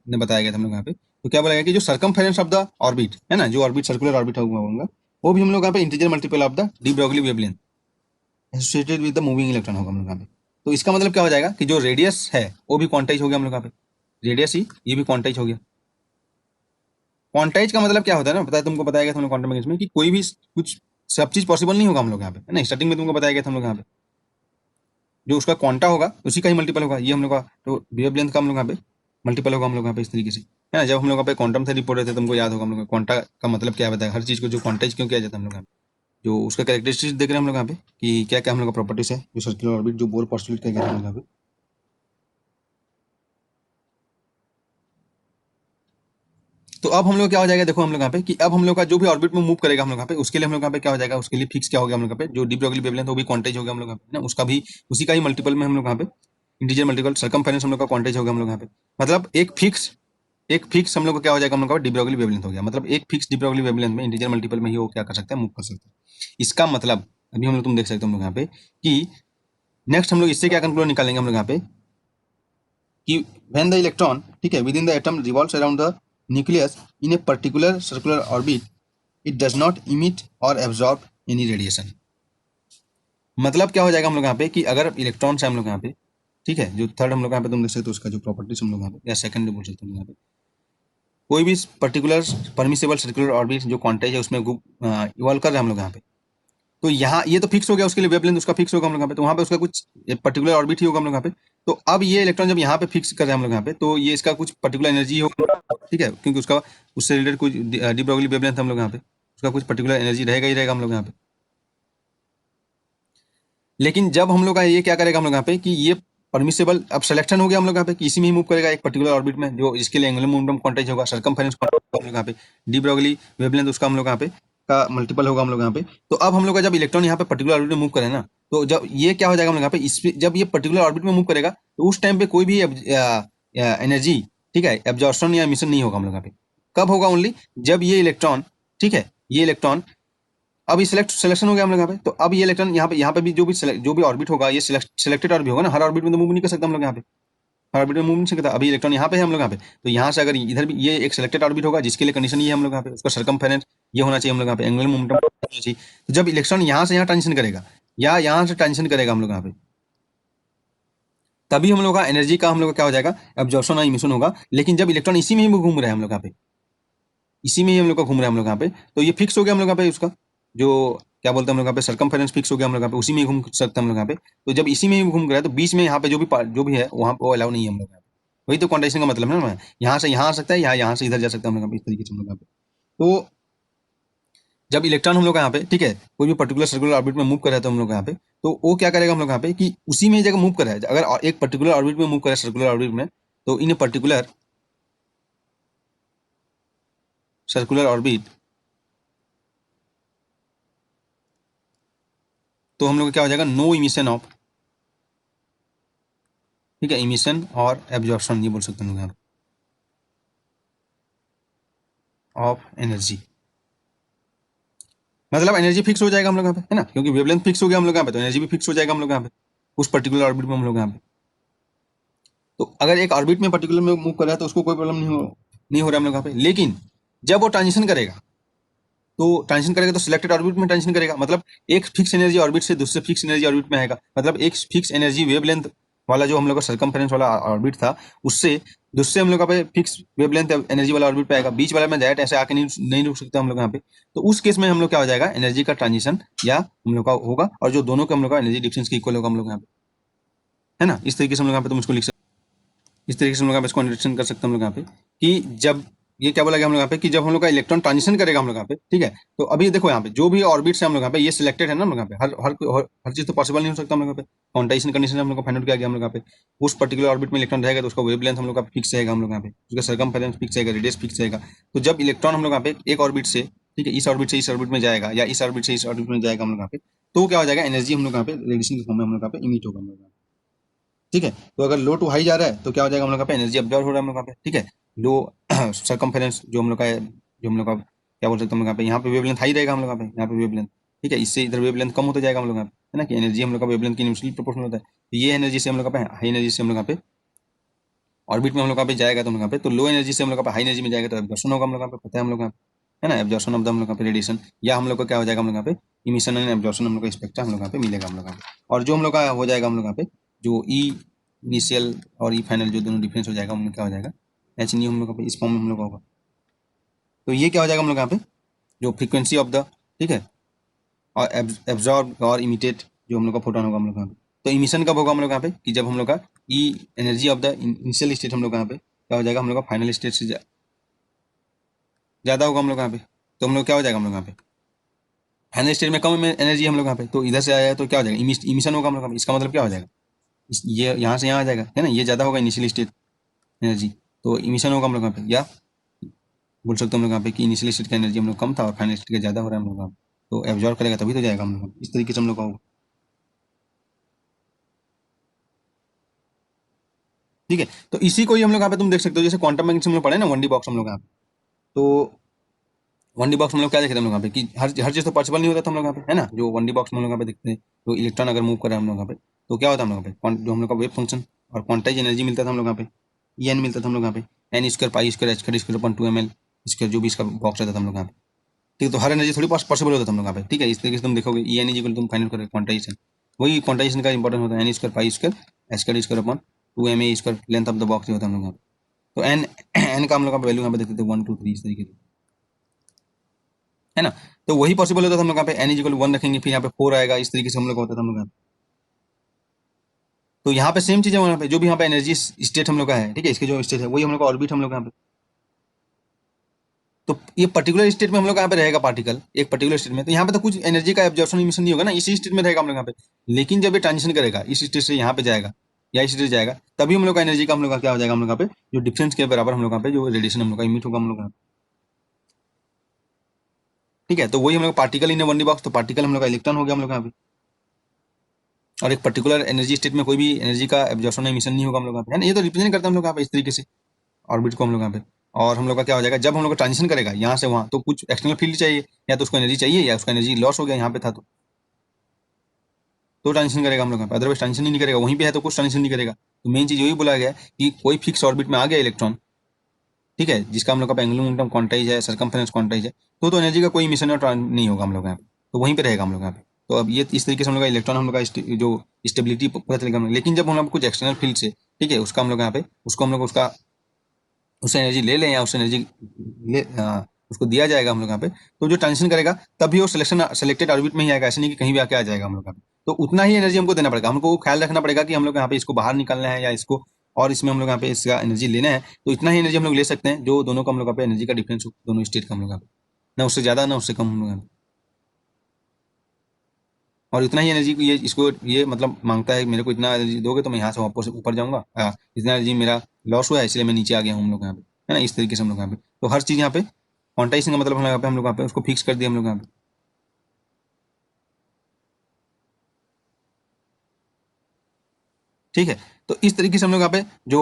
ने बताया गया था हम लोग यहाँ पे। तो क्या बोला गया कि जो सर्कमफेरेंस ऑफ द ऑर्बिट है ना, जो ऑर्बिट सर्कुलर ऑर्बिट होगा, वो भी हम लोग यहाँ पे integer multiple of the de Broglie wavelength associated with the moving electron होगा हम लोग यहाँ पे। तो इसका मतलब क्या हो जाएगा कि जो रेडियस है वो भी क्वांटाइज हो गया हम लोग यहाँ पे, रेडियस ही ये भी क्वांटाइज हो गया। क्वांटाइज का मतलब क्या होता है ना, पता है तुमको बताया गया था हम क्वांटम मैकेनिक्स में, कि कोई भी कुछ सब चीज पॉसिबल नहीं होगा हम लोग यहाँ पे, है ना, स्टार्टिंग में तुमको बताया गया था हम लोग यहाँ पे, जो उसका क्वांटा होगा उसी का ही मल्टीपल होगा, ये हम लोग का तो वेवलेंथ का हम लोग यहाँ पे मल्टीपल होगा हम लोग यहाँ पे, इस तरीके से, है ना। जब हम लोग यहाँ पे क्वांटम थ्योरी पढ़ रहे थे, तुमको याद होगा हम लोग क्वांटा का मतलब क्या बताया, हर चीज को जो क्वांटाइज क्यों किया जाता है हम लोग यहाँ पे, जो उसका कैरेक्टरिस्टिक्स देख रहे हैं हम लोग यहाँ पे, कि क्या क्या हम लोग का प्रॉपर्टीज है, जो सर्कुलर ऑर्बिट जो बोर पोस्टुलेट किया गया था हम लोग यहाँ पे। तो अब हम लोग क्या हो जाएगा, देखो हम लोग यहाँ पे, कि अब हम लोग का जो भी ऑर्बिट में मूव करेगा हम लोग यहाँ पे, उसके लिए हम लोग यहाँ पे क्या हो जाएगा, उसके लिए फिक्स क्या हो गया हम लोग यहाँ पे, जो डी ब्रोगली वेवलेंथ वो भी क्वांटाइज हो गया हम लोग यहाँ पे ना, उसका भी उसी का ही मल्टीपल में हम लोग यहाँ पे इंटीजर मल्टीपल सर्कमफेरेंस हम लोग का क्वांटाइज हो गया हम लोग यहाँ पे। मतलब एक फिक्स हम लोग को क्या हो जाएगा, हम लोग का डी ब्रोगली वेवलेंथ हो गया, मतलब एक फिक्स डी ब्रोगली वेवलेंथ में इंटीजर मल्टीपल में ही वो क्या कर सकते हैं, मूव कर सकते हैं। इसका मतलब अभी हम लोग तुम देख सकते हो हम लोग यहाँ पे, कि नेक्स्ट हम लोग इससे क्या कंक्लूजन निकालेंगे हम लोग यहाँ पे, कि when the electron, ठीक है, within the atom revolves around the nucleus in a particular circular orbit, it does not emit or absorb any radiation। मतलब क्या हो जाएगा हम लोग यहाँ पे, कि अगर इलेक्ट्रॉन से हम लोग यहाँ पे, ठीक है, जो थर्ड हम लोग यहाँ पे तुम देख सकते हो उसका जो प्रॉपर्टीज हम लोग यहाँ पे, या सेकंड बोल सकते हैं यहाँ पे, कोई भी पर्टिकुलर परमिसेबल सर्कुलर ऑर्बिट जो क्वांटाइज है उसमें इवॉल्व कर रहे हैं हम लोग यहाँ पे। तो यहाँ ये तो फिक्स हो गया, उसके लिए वेवलेंथ उसका फिक्स होगा हम लोग यहाँ पे, तो वहाँ पे उसका कुछ पर्टिकुलर ऑर्बिट ही होगा हम लोग यहाँ पे। तो अब ये इलेक्ट्रॉन जब यहाँ पे फिक्स कर रहे हैं हम लोग यहाँ पे, तो ये इसका कुछ पर्टिकुलर एनर्जी होगा, ठीक है, क्योंकि उसका उससे रिलेटेड कुछ डी ब्रोगली वेवलेंथ हम लोग यहाँ पे, उसका कुछ पर्टिकुलर एनर्जी रहेगा ही रहेगा हम लोग यहाँ पे। लेकिन जब हम लोग का ये क्या करेगा हम लोग यहाँ पे कि ये परमिसेबल अब सिलेक्शन हो गया हम लोग यहाँ पे कि इसी में ही मूव करेगा एक पर्टिकुलर ऑर्बिट में, जो इसके लिए एंगुलर मोमेंटम क्वांटाइज होगा, सरकमफेरेंस हम लोग यहाँ पे, डी ब्रोगली वेवलेंथ उसका हम लोग यहाँ पे का मल्टीपल होगा हम लोग यहाँ पे। तो अब हम लोग का जब इलेक्ट्रॉन यहाँ पे पर्टिकुलर ऑर्बिट में मूव करे ना, तो जब ये क्या हो जाएगा हम लोग यहाँ पे, इस जब ये पर्टिकुलर ऑर्बिट में मूव करेगा तो उस टाइम पे कोई भी एनर्जी, ठीक है, एब्जॉर्प्शन या एमिशन नहीं होगा हम लोग यहाँ पे। कब होगा? ओनली जब ये इलेक्ट्रॉन, ठीक है, ये इलेक्ट्रॉन अब ये सिलेक्शन हो गया हम लोग यहाँ पे, तो अब ये इलेक्ट्रॉन यहाँ पे भी जो भी ऑर्बिट होगा ये सिलेक्टेड ऑर्बिट होगा ना, हर ऑर्बिट में तो मूव नहीं कर सकता हम लोग यहाँ पे, हर ऑर्बिट में मूव नहीं सकता। अभी इलेक्ट्रॉन यहाँ पे है हम लोग यहाँ पे, तो यहाँ से अगर इधर भी ये एक सिलेक्टेड ऑर्बिट होगा जिसके लिए कंडीशन ये है हम लोग यहाँ पे, उसका सरकमफेरेंस ये होना चाहिए हम लोग यहाँ पे, एंगुलर मोमेंटम होना चाहिए। तो जब इलेक्ट्रॉन यहाँ से यहाँ ट्रांजिशन करेगा या यहाँ से ट्रांजिशन करेगा हम लोग यहाँ पे, तभी हम लोग का एनर्जी का हम लोग का क्या हो जाएगा, एब्जॉर्प्शन और इमिशन होगा। लेकिन जब इलेक्ट्रॉन इसी में ही घूम रहा है हम लोग यहाँ पे, इसी में ही हम लोग का घूम रहा है हम लोग यहाँ पे, तो ये फिक्स हो गया हम लोग यहाँ पे, उसका जो क्या बोलते हैं हम लोग यहाँ पे सरकमफेरेंस फिक्स हो गया हम लोग यहाँ पे, उसी में ही घूम सकते हैं हम लोग यहाँ पे। तो जब इसी में ही घूम रहा है तो बीच में यहाँ पे जो भी है वहाँ पे अलाउ नहीं है हम लोग यहाँ पे। वही तो क्वांटाइजेशन का मतलब है ना, यहाँ से यहाँ आ सकता है, यहाँ से इधर जा सकता है हम लोग यहाँ पे, इस तरीके से हम लोग यहाँ पे। तो जब इलेक्ट्रॉन हम लोग यहाँ पे, ठीक है, कोई भी पर्टिकुलर सर्कुलर ऑर्बिट में मूव कर रहा है तो हम लोग यहाँ पे, तो वो क्या करेगा हम लोग यहाँ पे कि उसी में जगह मूव कर रहा है, अगर एक पर्टिकुलर ऑर्बिट में मूव कर रहा है सर्कुलर ऑर्बिट में, तो इन सर्कुलर ऑर्बिट तो हम लोग क्या हो जाएगा, नो इमिशन ऑफ, ठीक है, इमिशन और एब्जॉर्प्शन ये बोल सकते हैं यहाँ ऑफ एनर्जी, मतलब एनर्जी फिक्स हो जाएगा हम लोग यहाँ पे, है ना, क्योंकि वेवलेंथ फिक्स हो गया हम लोग यहाँ पे, तो एनर्जी भी फिक्स हो जाएगा हम लोग यहाँ पे उस पर्टिकुलर ऑर्बिट में हम लोग यहाँ पे। तो अगर एक ऑर्बिट में पर्टिकुलर में मूव कर रहा है तो उसको कोई प्रॉब्लम नहीं हो रहा हम लोग यहाँ पे। लेकिन जब वो ट्रांजिशन करेगा तो सिलेक्टेड ऑर्बिट में ट्रांजिशन करेगा, मतलब एक फिक्स एनर्जी ऑर्बिट से दूसरे फिक्स एनर्जी ऑर्बिट में आएगा, मतलब एक फिक्स एनर्जी वेवलेंथ वाला जो हम लोग का सर्कमफेरेंस वाला ऑर्बिट था, उससे दूसरे हम लोग का पे फिक्स वेवलेंथ एनर्जी वाला ऑर्बिट पे आएगा, बीच वाला में डायरेक्ट ऐसे आके नहीं रुक सकता हम लोग यहाँ पे। तो उस केस में हम लोग क्या हो जाएगा, एनर्जी का ट्रांजिशन या हम लोग का होगा, और जो दोनों का हम लोग का एनर्जी डिफरेंस के इक्वल होगा हम लोग यहाँ पे, है ना। इस तरीके से हम लोग यहाँ पे तुम उसको लिख सकते, इस तरीके से हम लोग यहाँ पे इसको अंडरस्टैंड कर सकते हैं हम लोग यहाँ पे कि जब ये क्या बोला गया हम लोग यहाँ पे कि जब हम लोग का इलेक्ट्रॉन ट्रांजिशन करेगा हम लोग यहाँ पे, ठीक है, तो अभी देखो यहाँ पे जो भी ऑर्बिट्स है हम लोग यहाँ पे ये सिलेक्टेड है ना हम लोग यहाँ पे, हर चीज तो पॉसिबल नहीं हो सकता हम लोग यहाँ पे, क्वांटाइजेशन कंडीशन हम लोग को फाइंड आउट किया गया हम लोग यहाँ पे, उस पर्टिकुलर ऑर्बिट में इलेक्ट्रॉन रहेगा तो उसका वेवलेंथ हम लोग का फिक्स रहेगा हम लोग यहाँ पे, उसका सर्कमफेरेंस फिक्स रहेगा, रेडियस फिक्स रहेगा। तो जब इलेक्ट्रॉन हम लोग यहाँ पे एक ऑर्बिट से, ठीक है, इस ऑर्बिट से इस ऑर्बिट में जाएगा या इस ऑर्बिट से इस ऑर्बिट में जाएगा हम लोग यहाँ पे, तो क्या हो जाएगा, एनर्जी हम लोग यहाँ पे रेडिएशन के फॉर्म में हम लोग यहाँ पे इमिट होगा हम लोग, ठीक है। तो अगर लो टू हाई जा रहा है तो क्या हो जाएगा हम लोग पे, एनर्जी अब्जॉर्ब हो रहा है हम लोग पे, ठीक है। लो सरकमफेरेंस जो हम लोग का है, जो हम लोग का क्या बोल सकते हैं हम लोग पे, यहाँ पे वेवलेंथ हाई रहेगा हम लोग पे, यहाँ पे वेवलेंथ, ठीक है, इससे इधर वेवलेंथ कम होता जाएगा हम लोग है ना, कि एनर्जी हम लोग का वेवलेंथ की इनिशियल प्रोपोर्शनल होता है। तो ये एनर्जी से हम लोग पे हाई एनर्जी से हम लोग पे ऑर्बिट में हम लोग पे जाएगा तो हम लोग पे, तो लो एनर्जी से हम लोग पे हाई एनर्जी में जाएगा तो एब्जॉर्प्शन होगा हम लोग पे, पता है हम लोग है ना, एब्जॉर्प्शन ऑफ द हम लोग पे रेडिएशन, या हम लोग को क्या हो जाएगा हम लोग पे, इमिशन एंड एब्जॉर्प्शन हम लोग का स्पेक्ट्रा हम लोग पे मिलेगा हम लोग पे। और जो हम लोग का हो जाएगा हम लोग पे, जो ई इनिशियल और ई फाइनल जो दोनों डिफरेंस हो जाएगा उनमें क्या हो जाएगा, एच न्यू हम लोग का इस फॉर्म में हम लोग का होगा। तो ये क्या हो जाएगा हम लोग यहाँ पे, जो फ्रीक्वेंसी ऑफ द, ठीक है, और एब्जॉर्ब और इमिटेट जो हम लोग का फोटोन होगा हम लोग यहाँ पे। तो इमिशन कब होगा हम लोग यहाँ पे, कि जब हम लोग का ई energy of the initial state हम लोग यहाँ पे क्या हो जाएगा, हम लोग का फाइनल स्टेट से ज़्यादा होगा हम लोग यहाँ पे, तो हम लोग क्या हो जाएगा हम लोग यहाँ पे, फाइनल स्टेट में कम एनर्जी हम लोग यहाँ पे, तो इधर से आया तो क्या हो जाएगा, इमिशन होगा हम लोग, इसका मतलब क्या हो जाएगा, ये यहाँ से यहाँ आ जाएगा, है ना, ये ज़्यादा होगा इनिशियल स्टेट एनर्जी, तो इमिशन होगा हम लोग यहाँ पे, या बोल सकते हैं हम लोग यहाँ पे कि इनिशियल स्टेट का एनर्जी हम लोग कम था और फाइनल स्टेट का ज़्यादा हो रहा है हम लोग यहाँ पे, तो एब्जॉर्ब करेगा तभी तो जाएगा हम लोग, इस तरीके से हम लोग का होगा, ठीक है। तो इसी को ही हम लोग यहाँ पे तुम देख सकते हो, जैसे क्वांटम मैकेनिक्स हम लोग पढ़े ना, 1D बॉक्स हम लोग यहाँ पे, तो 1D बॉक्स हम लोग क्या देखे थे हम लोग यहाँ पे कि हर चीज़ तो पॉसिबल नहीं होता था हम लोग यहाँ पे, है ना, जो 1D बॉक्स में हम लोग यहाँ पे देखते हैं, तो इलेक्ट्रॉन अगर मूव करे हम लोग यहाँ पे तो क्या होता है हम लोग यहाँ पे, जो हम लोग का वेव फंक्शन और क्वांटाइज एनर्जी मिलता था हम लोग यहाँ पे, एन मिलता था हम लोग यहाँ पे, n square pi square h square upon 2ml square जो भी इसका बॉक्स रहता था हम लोग यहाँ पे, ठीक है। तो हर एनर्जी थोड़ी पॉसिबल होता था हम लोग यहाँ पे, ठीक है। इस तरीके से तुम देखोगे ई एन इक्वल तुम फाइंड करोगे क्वांटाइजेशन, वही क्वांटाइजेशन का इंपॉर्टेंट होता है, n square pi square h square upon 2ma square length of the box होता है हम लोग यहाँ पे। तो एन एन का हम लोग का वैल्यू यहाँ पे देखते थे 1 2 3 इस तरीके से, है ना। तो वही पॉसिबल होता था हम लोग यहाँ पे एन इक्वल 1 रखेंगे, फिर यहाँ पे 4 आएगा, इस तरीके से हम लोग का होता था हम लोग यहाँ पे। तो यहाँ पे सेम चीज है, वहाँ पे जो भी यहाँ पे एनर्जी स्टेट हम लोग का है, ठीक है, इसके जो स्टेट है वही हम लोग का ऑर्बिट हम लोग यहाँ पे। तो ये पर्टिकुलर स्टेट में हम लोग यहाँ पे रहेगा पार्टिकल, एक पर्टिकुलर स्टेट में, तो यहाँ पे तो कुछ एनर्जी का एब्जॉर्प्शन इमिशन नहीं होगा ना, इसी स्टेट में रहेगा हम लोग यहाँ पे। लेकिन जब ये ट्रांजिशन करेगा इस स्टेट से यहाँ पे जाएगा या इस स्टेट जाएगा, तभी हम लोग का एनर्जी का हम लोग का क्या हो जाएगा, हम लोग यहाँ पे जो डिफरेंस के बराबर हम लोग यहाँ पे जो रेडिएशन हम लोग का इमिट होगा हम लोग यहाँ पे। ठीक है, तो वही हम लोग particle in one D box, तो पार्टिकल हम लोग का इलेक्ट्रॉन हो गया हम लोग यहाँ पे। और एक पर्टिकुलर एनर्जी स्टेट में कोई भी एनर्जी का एब्जॉर्प्शन इमिशन नहीं होगा हम लोग यहाँ पे, है ना। ये तो रिप्रेजेंट करता है हम लोग यहाँ पे इस तरीके से ऑर्बिट को हम लोग यहाँ पे। और हम लोग का क्या हो जाएगा, जब हम लोग का ट्रांजिशन करेगा यहाँ से वहाँ, तो कुछ एक्सटर्नल फील्ड चाहिए, या तो उसको एनर्जी चाहिए या उसका एनर्जी लॉस हो गया यहाँ पे था तो ट्रांजिशन करेगा हम लोग यहाँ पे, अदरवाइज ट्रांजिशन ही नहीं करेगा, वहीं पे है तो कुछ ट्रांजिशन नहीं करेगा। तो मेन चीज यही बोला गया है कि कोई फिक्स ऑर्बिट में आ गया इलेक्ट्रॉन, ठीक है, जिसका हम लोग का एंगुलर मोमेंटम क्वांटाइज है, सर्कमफेरेंस क्वांटाइज है, तो एनर्जी का कोई इमिशन नहीं होगा हम लोग यहाँ पे, तो वहीं पे रहेगा हम लोग यहाँ पे। तो अब ये इस तरीके से हम लोग का इलेक्ट्रॉन हम लोग का जो स्टेबिलिटी पता चलेगा, लेकिन जब हम लोग कुछ एक्सटर्नल फील्ड से, ठीक है, उसका हम लोग यहाँ पे उसको हम लोग उसका उससे एनर्जी ले लें या उससे एनर्जी ले उसको दिया जाएगा हम लोग यहाँ पे, तो जो ट्रांजिशन करेगा तभी वो सेलेक्टेड ऑर्बिट में ही आएगा, ऐसे नहीं कि कहीं भी आके आ जाएगा हम लोग यहाँ पे। तो उतना ही एनर्जी हमको देना पड़ेगा, हमको ख्याल रखना पड़ेगा कि हम लोग यहाँ पे इसको बाहर निकालना है या इसको, और इसमें हम लोग यहाँ पे इसका एनर्जी लेना है, तो इतना ही एनर्जी हम लोग ले सकते हैं जो दोनों का हम लोग यहाँ पे एनर्जी का डिफरेंस हो, दोनों स्टेट का हम लोग यहाँ पे, ना उससे ज्यादा ना उससे कम हम लोग यहाँ पे। और इतना ही एनर्जी ये इसको ये मतलब मांगता है, मेरे को इतना एनर्जी दोगे तो मैं यहाँ से वापस ऊपर जाऊंगा, इतना एनर्जी मेरा लॉस हुआ है इसलिए मैं नीचे आ गया हूँ हम लोग यहाँ पे, है ना। इस तरीके से हम लोग यहाँ पे तो हर चीज यहाँ पे क्वांटाइजेशन का मतलब हम लोग यहाँ पे उसको फिक्स कर दिया हम लोग यहाँ पे। ठीक है, तो इस तरीके से हम लोग यहाँ पे जो